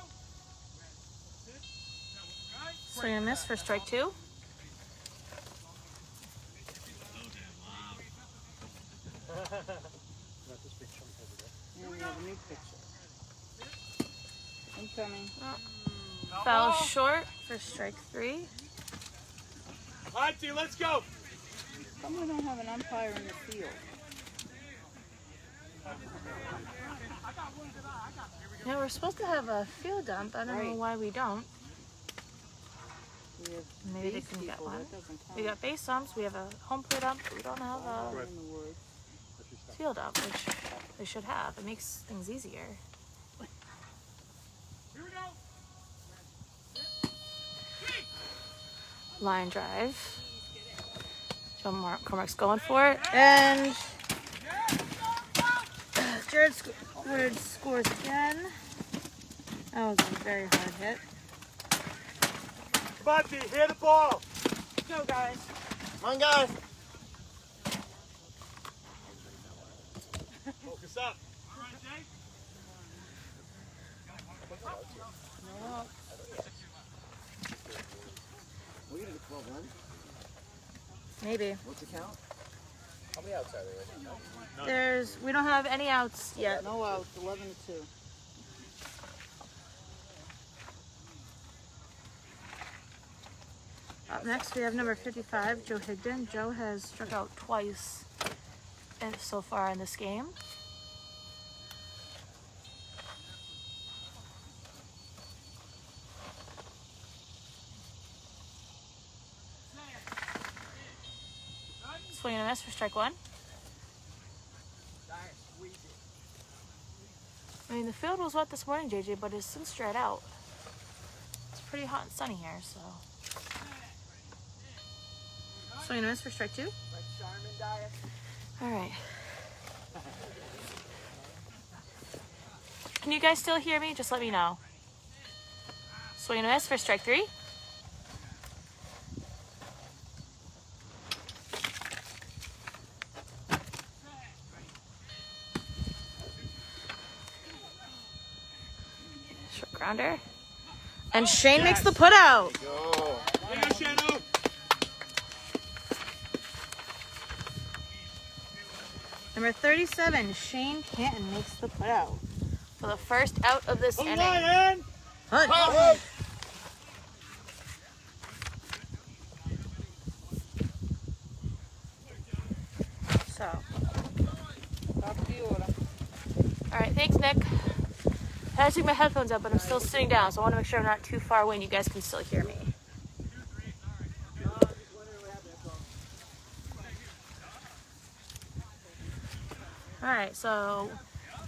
Swing and miss for strike two.
And we have a new picture. Incoming.
Foul short for strike three.
All right, T, let's go.
Come we don't have an umpire in the field.
Yeah, we're supposed to have a field dump. I don't know why we don't.
We have
Maybe they
base
couldn't get
people,
one.
that doesn't count.
We got base dumps. We have a home plate dump. But we don't have a
In the woods.
field dump, which they should have. It makes things easier.
Here we go.
Line drive. John Cormack's going for it. And Jared scores again. That was a very hard hit.
Come on, B, hear the ball.
Go, guys.
Come on, guys. Focus up.
We're gonna get 12 runs.
Maybe.
What's the count?
How many outs are there right now?
We don't have any outs yet.
No outs, 11-2.
Up next, we have number 55, Joe Higdon. Joe has struck out twice so far in this game. Swing and a miss for strike one. I mean, the field was wet this morning, JJ, but it's since dried out. It's pretty hot and sunny here, so. Swing and a miss for strike two. All right. Can you guys still hear me? Just let me know. Swing and a miss for strike three. Short grounder. And Shane makes the put out. Number 37, Shane Canton makes the put out for the first out of this inning.
Ryan!
Hunt. So,
Top of the order.
all right, thanks, Nick. I had to take my headphones out, but I'm still sitting down, so I want to make sure I'm not too far away and you guys can still hear me. All right, so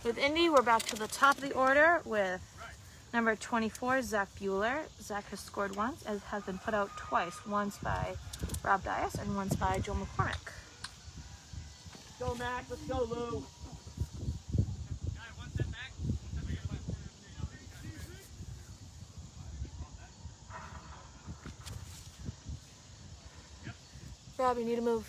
with Indy, we're back to the top of the order with number 24, Zach Bueller. Zach has scored once and has been put out twice, once by Rob Dias and once by Joe McCormick.
Go, Mac. Let's go, Lou.
Rob, you need to move.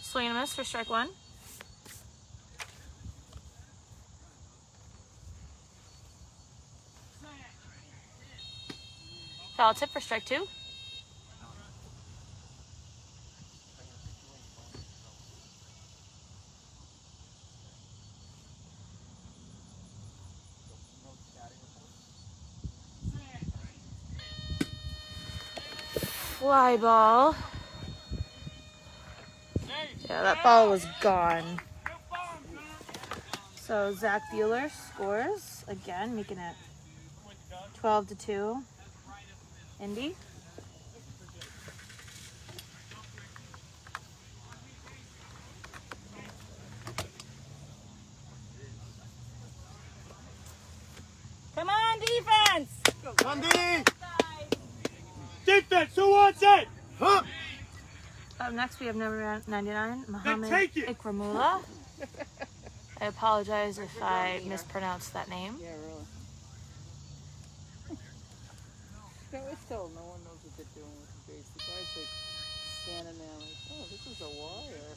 Swing and a miss for strike one. Foul tip for strike two. Fly ball. Yeah, that ball was gone. So Zach Bueller scores again, making it 12-2. Indy.
Come on, defense!
Come D! Defense, who wants it? Huh?
Up next, we have number 99, Mohammed
take it.
Ikramula. I apologize if I mispronounced that name.
Yeah, really. It's still, no one knows what they're doing with the base. The guy's like standing there like, oh, this is a wire.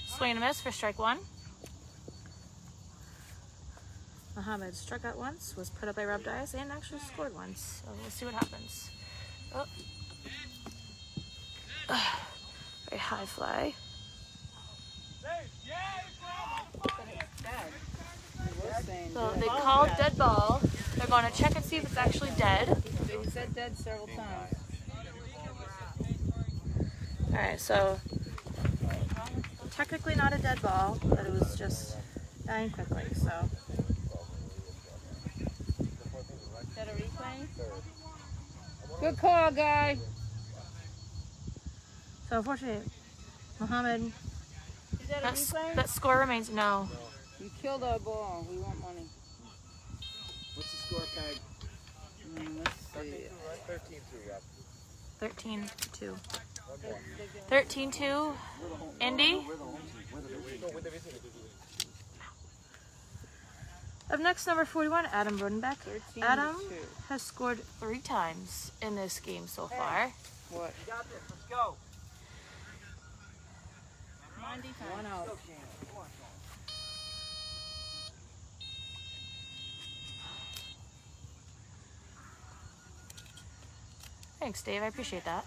Swing and a miss for strike one. Mohammed struck out once, was put up by Rob Dias, and actually scored once. So we'll see what happens. Oh. Very high fly. So they called dead ball. They're going to check and see if it's actually dead.
He said dead several times.
All right, so technically not a dead ball, but it was just dying quickly. So.
Is that a replay? Good call, guy.
So unfortunately, Mohammed
that a replay?
That score remains no.
You killed our ball. We want money.
What's the score, Peg?
Let's see.
13-2. 13-2. Indy. Up next, number 41, Adam Rodenbeck.
13-2.
Adam has scored 3 times in this game so far.
What?
You got this. Let's go.
90 times. 1 out.
Thanks, Dave. I appreciate that.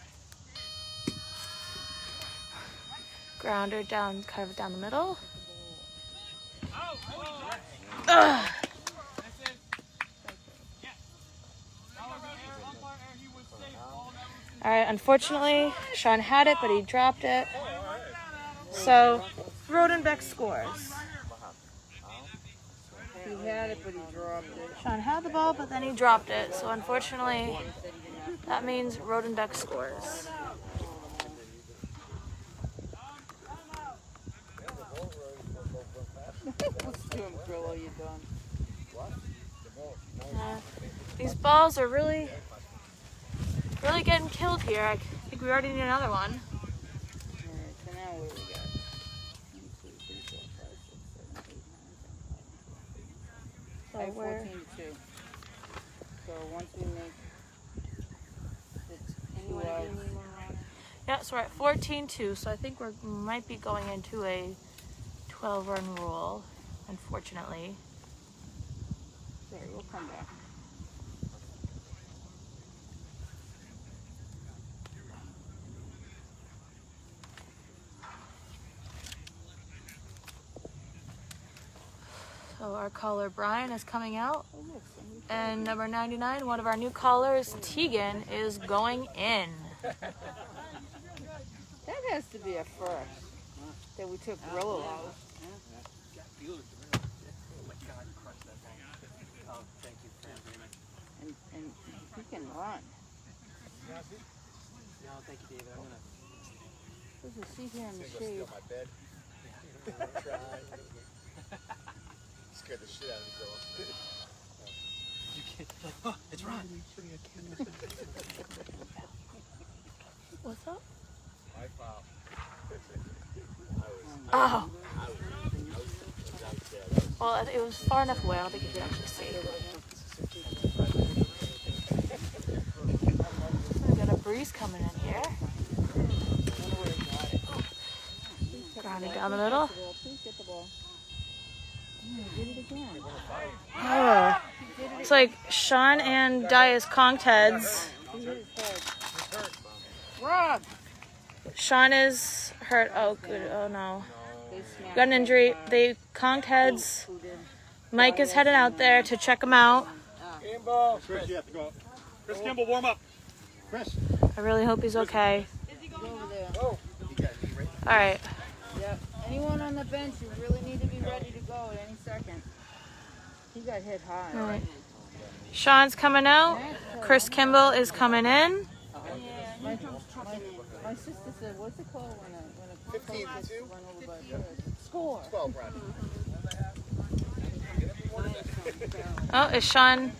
Grounder down, kind of down the middle. Ugh. All right, unfortunately, Sean had it, but he dropped it. So, Rodenbeck scores.
He had it, but he dropped it.
Sean had the ball, but then he dropped it. So, unfortunately, that means Rodenbeck scores.
Let's do him, Grillo. You done?
These balls are really getting killed here. I think we already need another one.
Alright, so now what do we got? 1, 2, 3, 4, 5, 6, 7, 8, 9, 10, 11, 12.
So
I have
we're
14-2. So once we make the 2 outs,
yeah, so we're at 14-2. So I think we might be going into a 12-run rule, unfortunately.
sorry, we'll come back.
So our caller Brian is coming out, and number 99, one of our new callers, Tegan, is going in.
That has to be a first. That we took Grillo out. And he can run.
No, thank you, David. I'm gonna.
There's a seat here in the shade.
Scared the shit out of me,
You can't. Like, oh, it's Ron.
What's up?
My foul.
Oh. Well, it was far enough away. I don't think you could actually see it. We got a breeze coming in here. Grounded down the middle.
Please get the ball. He did it again.
Oh. It's like Sean and Dia's conked heads.
He hit his head. Rob!
Sean is hurt. Oh, good. Oh, no.
They snapped
Got an injury. They conked heads.
Who did?
Mike is heading out there to check him out.
Kimball. Chris, you have to go up. Chris Kimball, warm up. Chris.
I really hope he's okay.
Go over there.
All right.
Yep. Anyone on the bench, you really need to be ready to go at any second. He got hit high.
All right. Sean's coming out. Chris Kimball is coming in.
My sister said, what's it called when a
15-2?
run over by first? Score.
12 round.
Oh, is Sean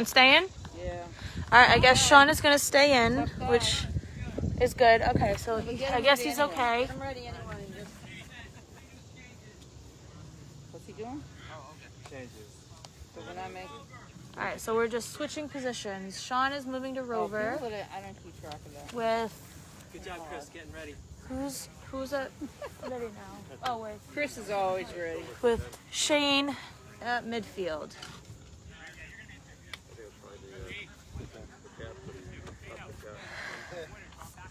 staying?
Yeah.
All right, I guess Sean is going to stay in, which is good. Okay, so I guess he's okay.
I'm ready anyway. What's he doing?
Changes.
So when I make...
All right, so we're just switching positions. Sean is moving to Rover
Oh, I don't keep track of that.
with
Good job, Chris. Getting ready.
who's at ready now? Oh, wait.
Chris is always ready.
With Shane at midfield.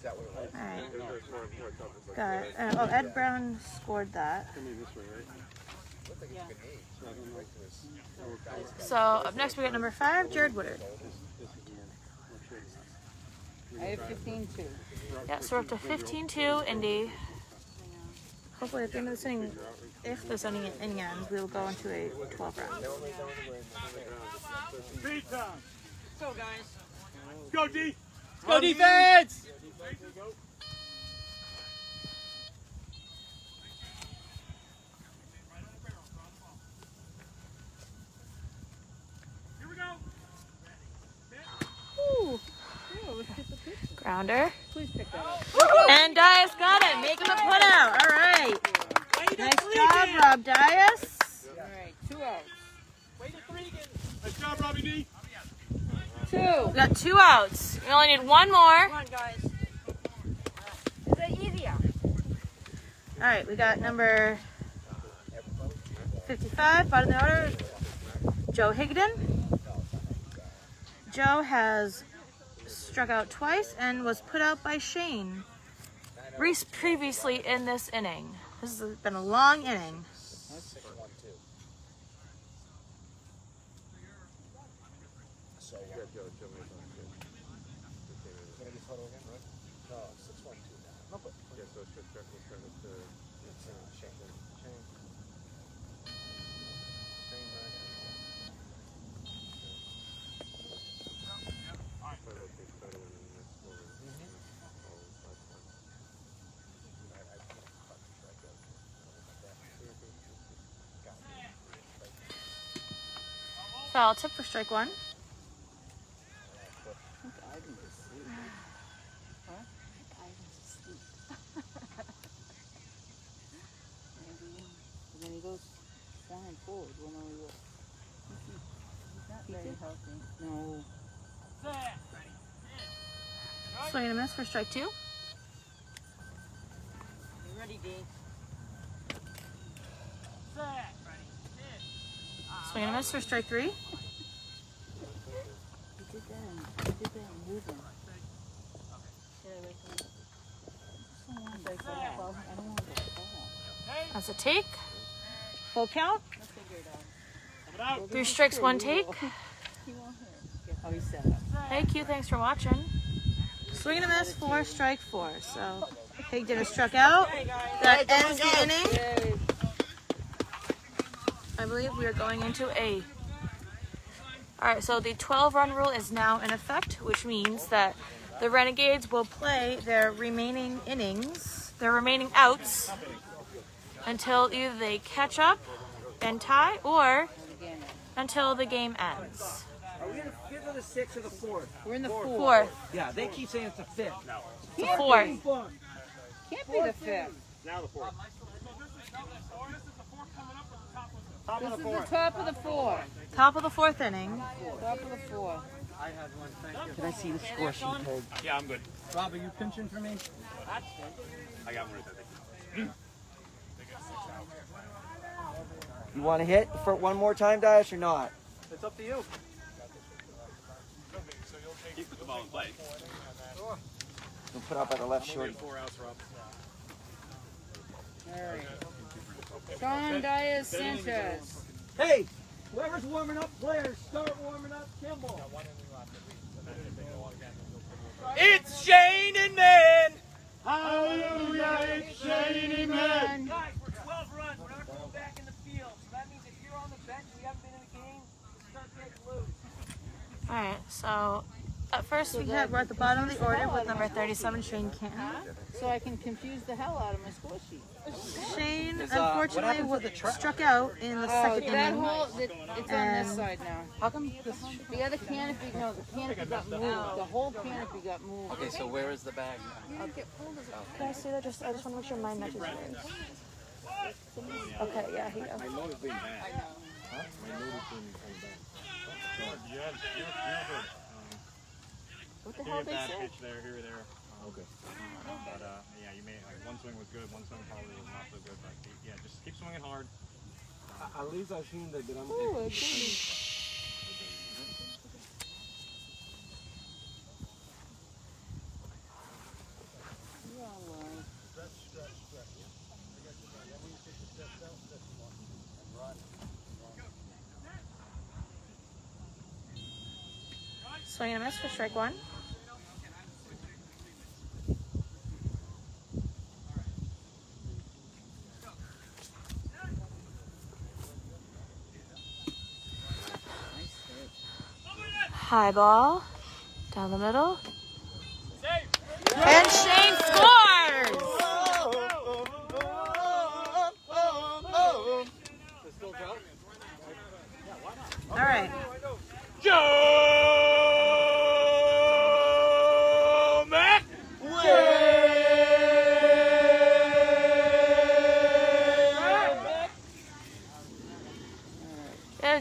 All right. Got it. Oh, Ed Brown scored that. So up next we got number 5, Jared Woodard.
I have 15-2.
Yeah, so we're up to 15-2, Indy. Hopefully at the end of this inning, if this inning ends, we will go into a 12 round.
Beat time.
Let's go, guys.
Go, D.
Go defense!
grounder.
Please pick that up.
And Dias got it, making the put out. All right. Nice job, Rob Dias.
All right, 2 outs.
Nice job, Robbie D.
2.
We got 2 outs. We only need 1 more.
Come on, guys. Is that easier?
All right, we got number 55, bottom of the order, Joe Higdon. Joe has struck out twice and was put out by Shane Reese previously in this inning. This has been a long inning. Foul tip for strike 1.
Then he goes flying forward. We'll know he will. He's not very healthy. No.
Swing and a miss for strike 2.
You ready, D?
Swing and a miss for strike 3.
He did that and moving. Stay away from it. I don't want to go fall.
That's a take. Full count.
Let's figure it out.
3 strikes, 1 take.
He won't hit. Oh, he's set up.
Thank you. Thanks for watching. Swing and a miss for strike 4. So Higdon is struck out. That ends the inning.
Yay.
I believe we are going into A. Alright, so the 12-run rule is now in effect, which means that the Renegades will play their remaining innings, their remaining outs, until either they catch up and tie or until the game ends.
Are we in the 5th or the 6th or the 4th?
We're in the 4th.
4th.
Yeah, they keep saying it's the 5th.
The 4th.
Can't be the 5th.
Now the 4th.
This is the top of the 4th.
Top of the 4th inning.
Top of the 4th.
Can I see the score sheet, Ted?
Yeah, I'm good.
Rob, are you pinching for me?
I got one right there.
You want to hit for one more time, Dias, or not?
It's up to you. Keep the ball in play.
We'll put up at the left short.
4 outs, Rob.
All right. Sean Dias Sanchez.
Hey, whoever's warming up players, start warming up Kimball.
It's Shane and Man.
Hallelujah, it's Shady Man.
Guys, we're 12 runs. We're not going back in the field. So that means if you're on the bench and you haven't been in the game, start getting loose.
Alright, so at first we're at the bottom of the order with number 37, Shane Canton.
So I can confuse the hell out of my score sheet.
Shane unfortunately was struck out in the second
That
inning.
whole, it's on this
And-
side now.
How come this?
The other canopy, no, the canopy got moved. The whole canopy got moved.
Okay, so where is the bag?
Can I see that? I just want to make sure mine matches yours. Okay, yeah, here you go.
What the hell they
Bad
say?
pitch there, here or there. Okay. But yeah, you may like one swing was good, one swing probably was not so good. But yeah, just keep swinging hard.
At least I've seen the gran.
Oh, my goodness. You're all right.
Swing and a miss for strike 1. High ball, down the middle, and Shane scores! All right.
Joe Mack.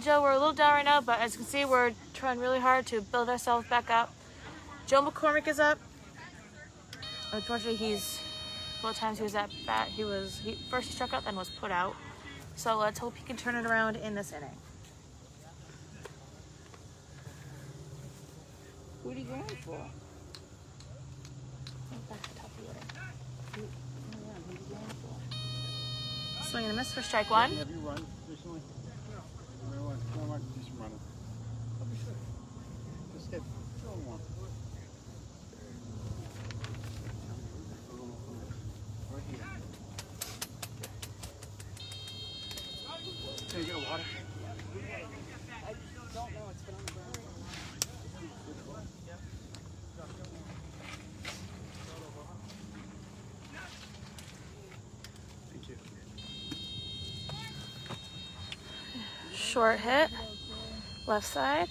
Joe, we're a little down right now, but as you can see, we're trying really hard to build ourselves back up. Joe McCormick is up. Unfortunately, both times he was at bat, first he struck out, then was put out. So let's hope he can turn it around in this inning.
What are you going for?
Swing and a miss for strike one.
Have you run recently? No. Just running. I'll be sure. Just hit. Throw one. Right here. Can you get a water?
I don't know. It's been on the ground.
Thank you.
Short hit, left side.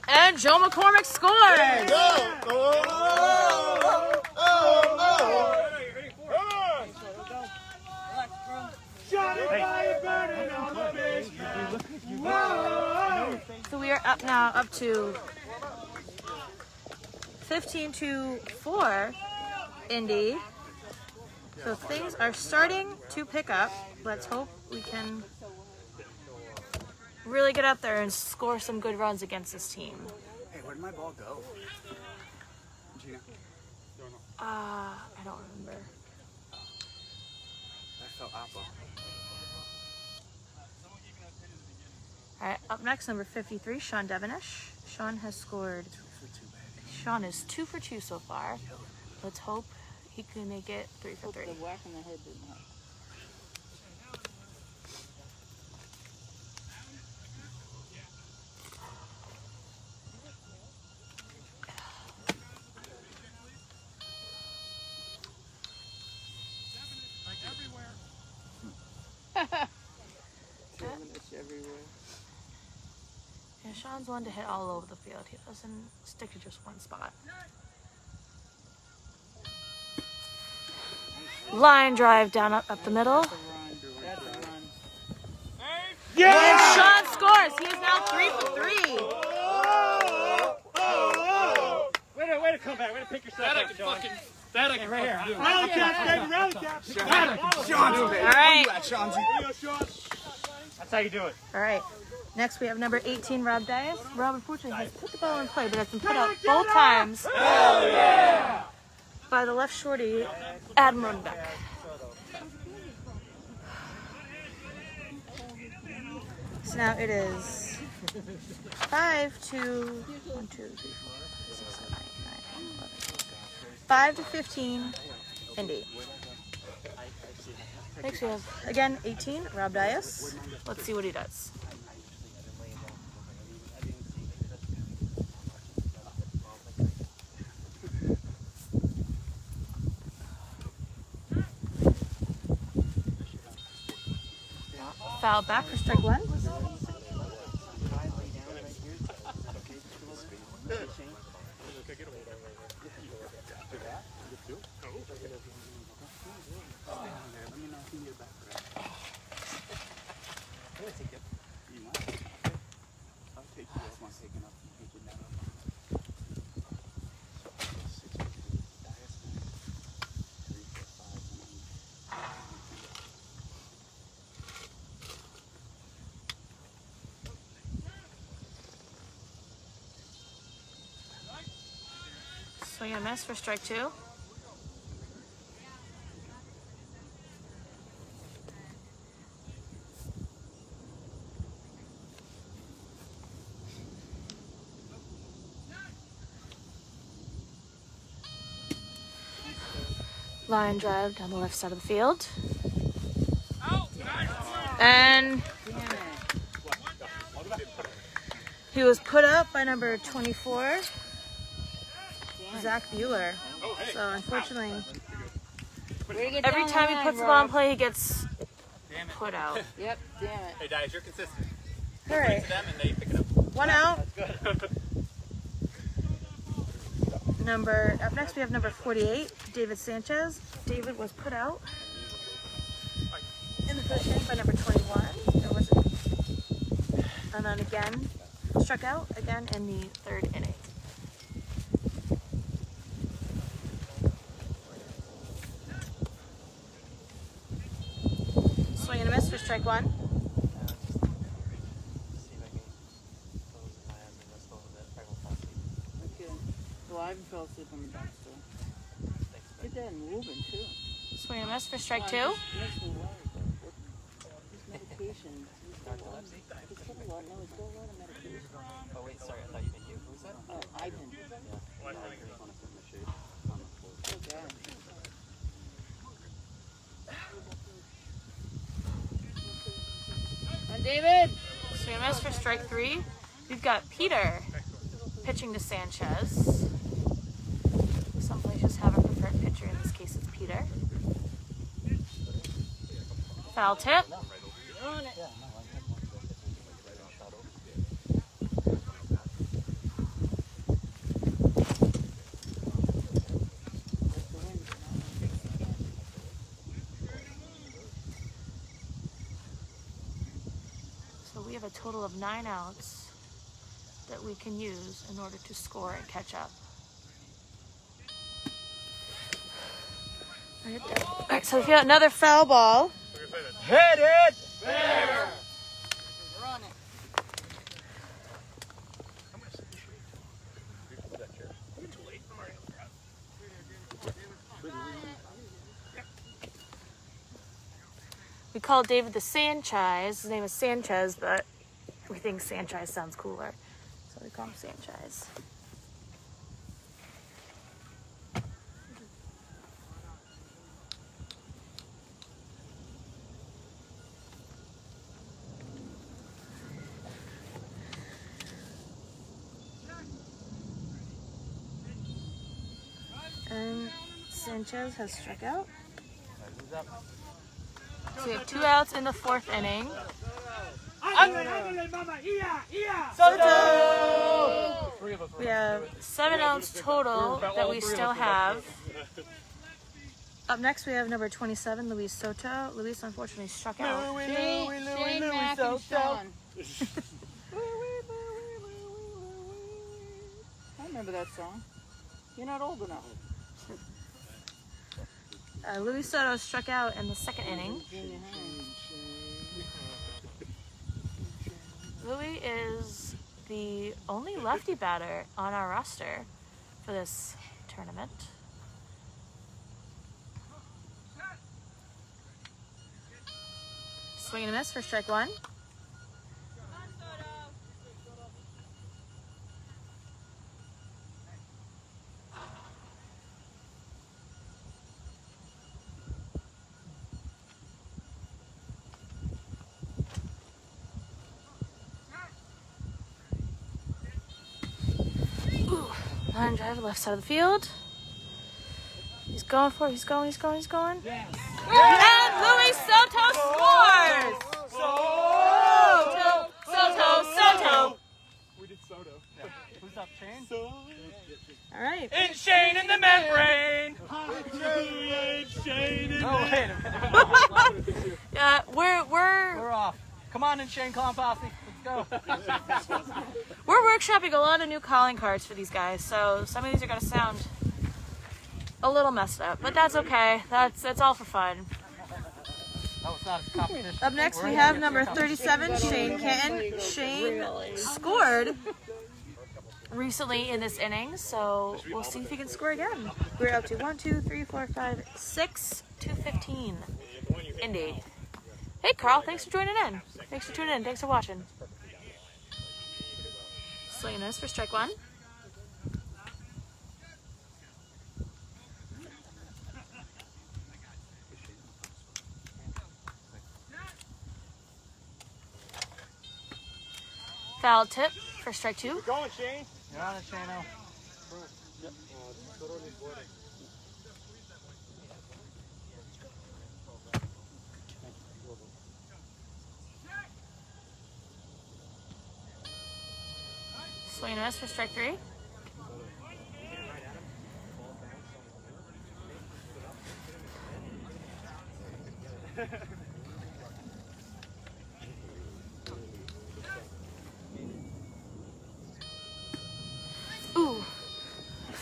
And Joe McCormick scores! So we are up now, up to 15-4, Indy. So things are starting to pick up. Let's hope we can really get up there and score some good runs against this team.
Hey, where did my ball go? Gina?
I don't remember.
I felt Apple.
All right, up next, number 53, Sean Devenish. Sean has scored. Sean is 2 for 2 so far. Let's hope he can make it 3 for 3.
The whack in the head didn't help. Everywhere.
Yeah, Sean's one to hit all over the field. He doesn't stick to just one spot. Line drive down up the middle.
That's a run.
And Sean scores. He is now 3 for 3.
Way to come back. Way to pick yourself up, Sean. Right here.
Rally cap, baby, rally cap. Sean,
All right.
That's how you do it.
All right. Next, we have number 18, Rob Dias. Rob, unfortunately, has put the ball in play, but has been put out both times by the left shorty, Adam Runbeck. So now it is 5-15, Indy. Next we have, again, 18, Rob Dias. Let's see what he does. Foul back for strike one. Swing and a miss for strike two. Line drive down the left side of the field. And he was put up by number 24, Zach Bueller. So unfortunately, every time he puts the ball in play, he gets put out.
Yep, damn it.
Hey, Dias, you're consistent.
All right.
To them and they pick it up.
One out. Up next we have number 48, David Sanchez. David was put out in the first inning by number 21. There was And then again, struck out again in the third inning. Swing and a miss for strike one.
Okay. Well, I haven't fell asleep on the back still. Get that moving too.
Swing and a miss for strike two.
It makes me worry. This medication. He's got a lot of medication.
Oh wait, sorry, I thought you meant you. Who's that?
Oh, Ivan.
Yeah. I just want to sit in the shade on the floor.
Oh, God. And David!
Swing and a miss for strike three. We've got Peter pitching to Sanchez. Some places have a preferred pitcher. In this case, it's Peter. Foul tip. So we have a total of 9 outs that we can use in order to score and catch up. All right, so if you got another foul ball.
Hit it!
We're on it.
We call David the Sanchez. His name is Sanchez, but we think Sanchez sounds cooler. So we call him Sanchez. And Sanchez has struck out. So we have 2 outs in the 4th inning. We have 7 outs total that we still have. Up next we have number 27, Luis Soto. Luis unfortunately struck out.
Shane, Mac, and Sean. I remember that song. You're not old enough.
Luis Soto struck out in the 2nd inning. Louis is the only lefty batter on our roster for this tournament. Swing and a miss for strike one. Line drive, left side of the field. He's going for it. He's going. Yes. And Luis Soto scores! Soto!
We did Soto. Yeah.
Who's up, Shane?
All right.
And Shane in the membrane! Shane in the membrane!
Yeah, we're
off. Come on in, Shane Clown Posse. Let's go.
We're workshopping a lot of new calling cards for these guys, so some of these are gonna sound a little messed up, but that's okay. That's all for fun.
Oh, it's not a competition.
Up next we have number 37, Shane Canton. Shane scored recently in this inning, so we'll see if he can score again. We're up to 1, 2, 3, 4, 5, 6, 215. Indy. Hey Carl, thanks for joining in. Thanks for tuning in. Thanks for watching. Swing and miss for strike one. Foul tip for strike two.
Keep going, Shane.
You're on it, Shane-o.
Swing and miss for strike three.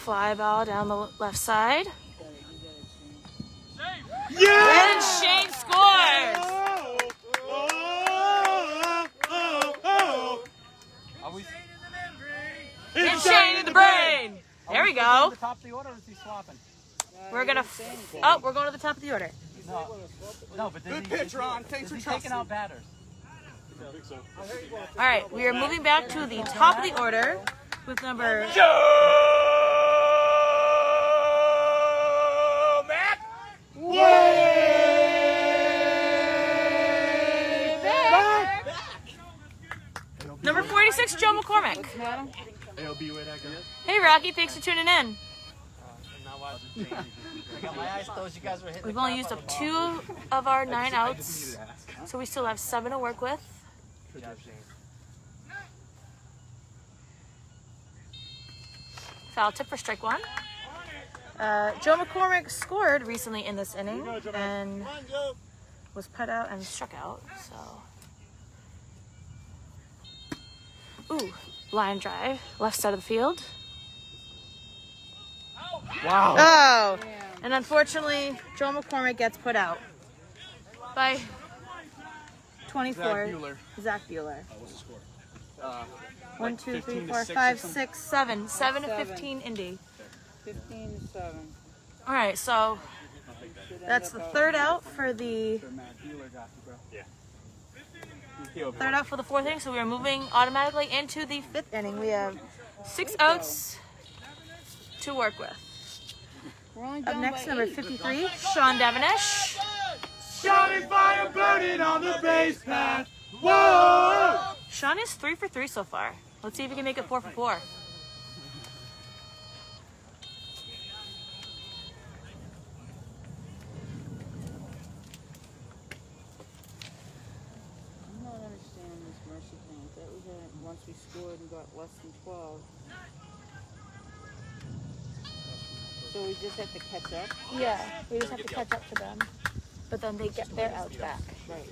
fly ball down the left side.
Yeah!
And Shane scores! And Shane in the brain! There we go.
The top of the order, or is he swapping?
We're going to to the top of the order.
No, but good pitch, Ron. Thanks for taking out batters.
All right, we are moving back to the top of the order with number...
Mac!
Number 46, Joe McCormick. Hey, Rocky, thanks for tuning in.
My eyes closed. You guys were hitting.
We've only used up 2 of our 9 outs, so we still have 7 to work with. Foul tip for strike 1. Joe McCormick scored recently in this inning and was put out and struck out, so. Ooh, line drive, left side of the field.
Wow.
Oh, and unfortunately, Joe McCormick gets put out by 24. Zach Bueller.
What's the score?
1, 2, 3, 4, 5, 6, 7. 7 to 15 Indy.
15-7.
All right, so that's the third out for the fourth inning. So we are moving automatically into the 5th inning. We have 6 outs to work with.
We're only
Up
down
next,
by
number
8.
53, Sean Devenish.
Shouting fire burning on the base path. Whoa!
Sean is 3 for 3 so far. Let's see if he can make it 4 for 4.
I'm not understanding this mercy thing. I thought we had once we scored and got less than 12. So we just have to catch up?
Yeah, we just have to catch up to them. But then they get their outs back.
Right.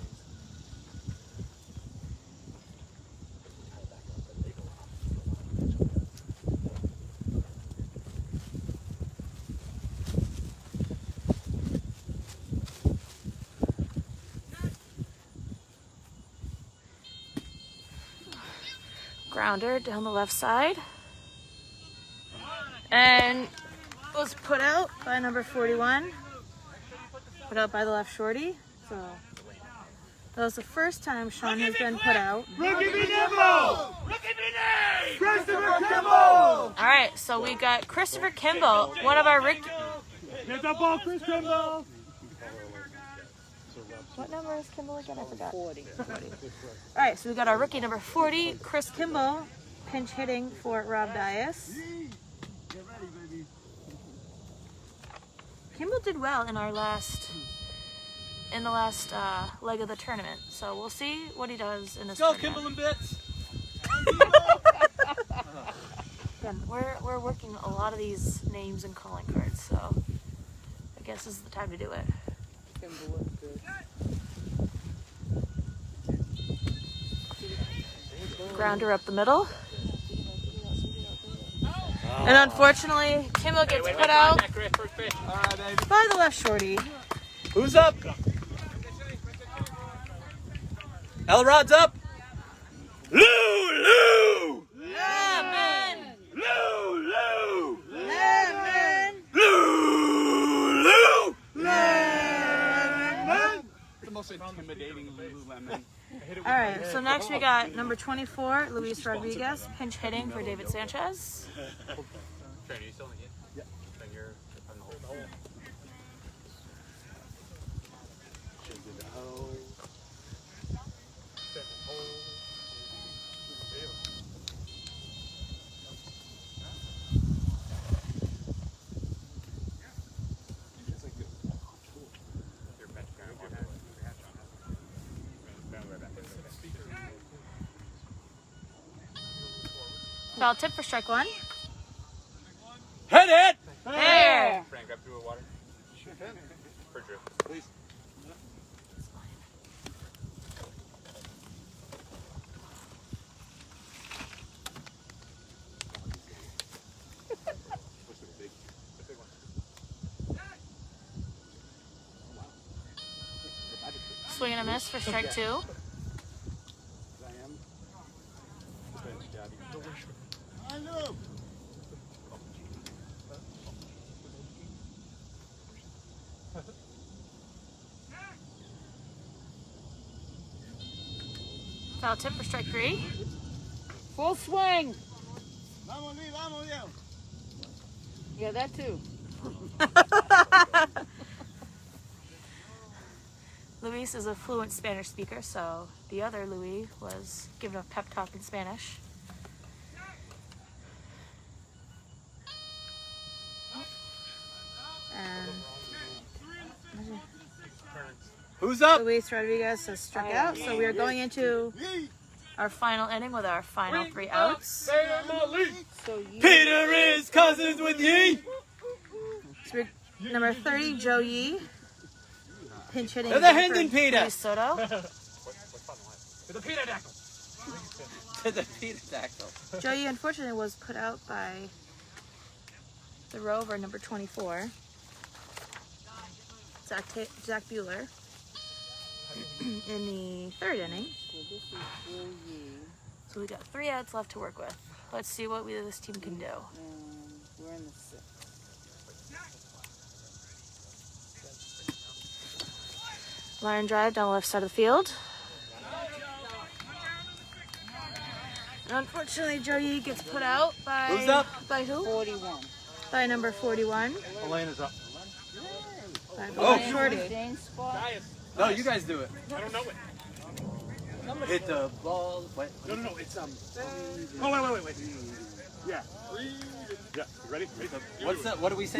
Grounder down the left side. And was put out by number 41. Put out by the left shorty. So that was the first time Sean has been put out.
Rookie be nimble! Rookie be name! Christopher Kimball!
All right, so we got Christopher Kimball, one of our Rick.
Get the ball, Chris Kimball!
What number is Kimball again? I forgot.
40.
40. All right, so we got our rookie number 40, Chris Kimball, pinch hitting for Rob Dias. Kimball did well in the last leg of the tournament, so we'll see what he does in this.
Go,
tournament.
Kimball and Bits.
Again, we're working a lot of these names and calling cards, so I guess this is the time to do it.
Kimball looks good.
Grounder up the middle. And unfortunately, Kimball gets put out by the left shorty.
Who's up? Elrod's up.
Lou!
Lemon!
Lou!
Lemon!
Lou! Lemon!
The most intimidating Lululemon.
All right, so next we got number 24, Luis Rodriguez, pinch hitting for David Sanchez.
Are you still in the game? Yeah. Then you're on the whole.
Foul tip for strike 1.
Hit it!
There!
Frank, grab through a water. Sure can. For Drew. Please.
Swing and a miss for strike 2. Foul tip for strike 3.
Full swing. Yeah, that too.
Luis is a fluent Spanish speaker, so the other Louis was given a pep talk in Spanish. And
Who's up?
Luis Rodriguez has struck out, so we are going into our final inning with our final 3 outs.
So you
Peter is cousins with ye.
So number 30, Joe Yee. Pinch hitting
To the
again
Hendon
for
Peter.
Luis Soto.
To the Peter Dactyl. To the Peter Dactyl.
Joe Yee unfortunately was put out by the Rover, number 24. Zach Bueller. In the 3rd inning.
So this is Joe Yee,
So we got 3 outs left to work with. Let's see what this team can do.
and we're in the 6th.
Line drive down the left side of the field. And unfortunately, Joe Yee gets put out by...
Who's up?
By who?
41.
By number 41.
Elena's up.
By
Oh,
Brian Shorty.
James spot.
No, you guys do it.
I don't know it.
Hit the ball. Wait.
No, it's Oh, wait. Yeah. Yeah, you ready?
What's that? What do we say?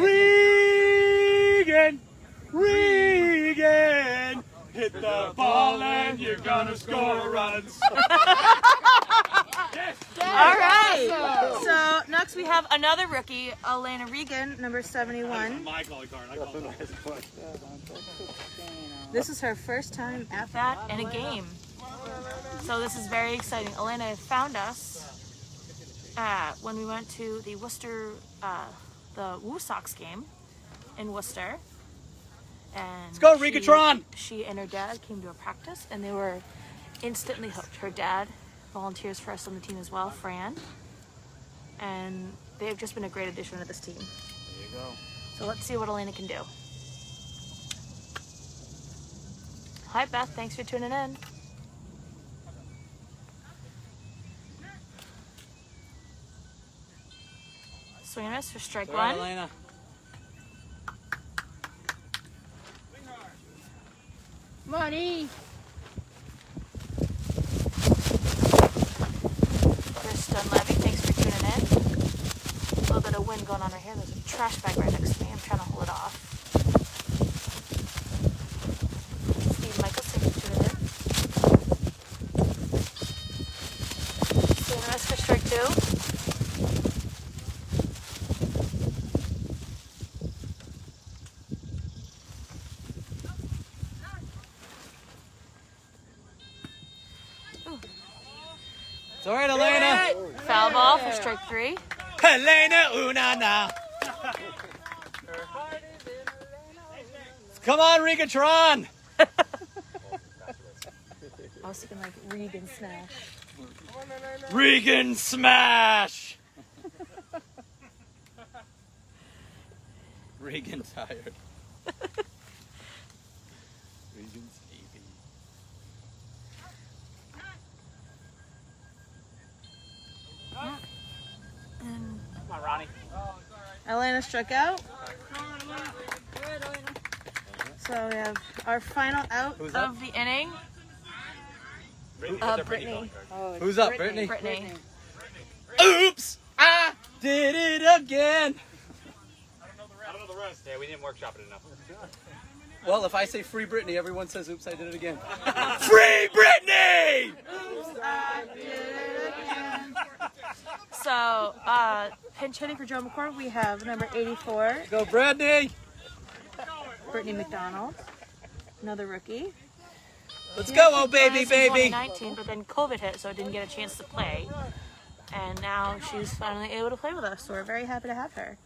Regan, hit the ball and you're gonna score runs.
All right. So next we have another rookie, Elena Regan, number 71.
My calling card. I call it.
This is her first time at bat in a game. So this is very exciting. Elena found us when we went to the Worcester, the Woo Sox game in Worcester. And
Let's go, Rigatron!
She and her dad came to a practice and they were instantly hooked. Her dad volunteers for us on the team as well, Fran. And they've just been a great addition to this team.
There you go.
So let's see what Elena can do. Hi Beth, thanks for tuning in. Swing and miss for strike
All right,
1.
Elena.
Money.
Chris Dunleavy, thanks for tuning in. A little bit of wind going on right here. There's a trash bag right next to me. I'm trying to hold it off. Steve Michaels, thanks for tuning in. Swing and miss for strike 2.
It's all right, Elena.
Foul ball for strike 3.
Elena Unana. Come on, Rigatron.
I was thinking like Regan Smash.
Regan smash. Regan tired. Regan sleepy.
And
Come on, Ronnie.
Elena struck out. So we have our final out
Who's
of
up?
the inning. Brittany.
Oh, it's
Who's up, Brittany?
Brittany.
Oops! I did it again.
I don't know the rest. Yeah, we didn't workshop it enough.
Well, if I say free Brittany, everyone says, oops, I did it again. Free Brittany!
So, pinch hitting for Joe McCord, we have number 84,
Go, Brittany!
Brittany McDonald, another rookie.
Let's go, oh baby,
In
baby!
2019, but then COVID hit, so I didn't get a chance to play. And now she's finally able to play with us, so we're very happy to have her.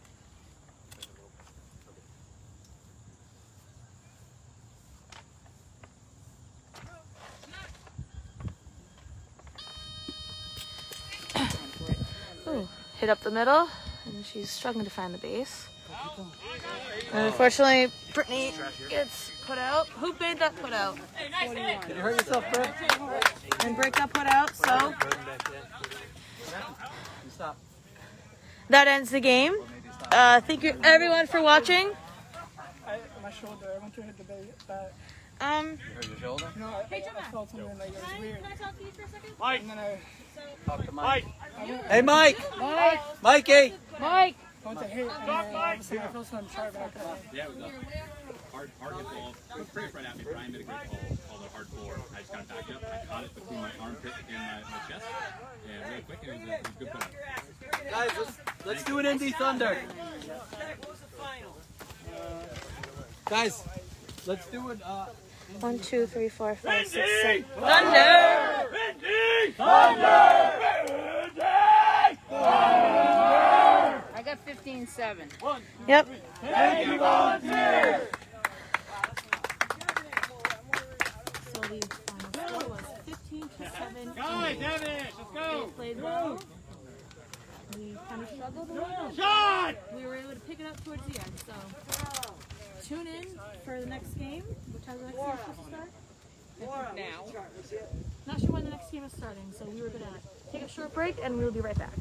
hit up the middle, and she's struggling to find the base. And unfortunately, Brittany gets put out. Who made that put out?
Did you hurt yourself, Brett?
And break that put out, so
Stop.
that ends the game. Thank you everyone for watching.
My shoulder, I went to hit the bat.
You hurt your shoulder?
No, I felt something like it was weird.
Can I talk to you for a second?
Mike,
And then I
Talk to Mike.
Mike,
Hey, Mike!
Mike!
Mikey!
Mike!
went to hit, and all of a sudden I felt something sharp back there.
Yeah, it was a hard hit ball. It was pretty right at me. Brian did a great ball, called it hard four. I just got it back up. I caught it between my armpit and my chest. And really quick, and it was a good play.
Guys, let's do an ND Thunder. Guys, let's do it.
1, 2, 3, 4, 5, 6, 7.
Thunder! Indy! Thunder! Indy! Thunder!
I got 15-7.
Yep.
Thank you, volunteers!
So the final score was 15-7.
Guys, Devin, let's go!
They played well. We kind of struggled a little.
Shot!
We were able to pick it up towards the end. So tune in for the next game, which has the next game supposed to start.
Now.
Not sure when the next game is starting, so we were gonna take a short break and we'll be right back.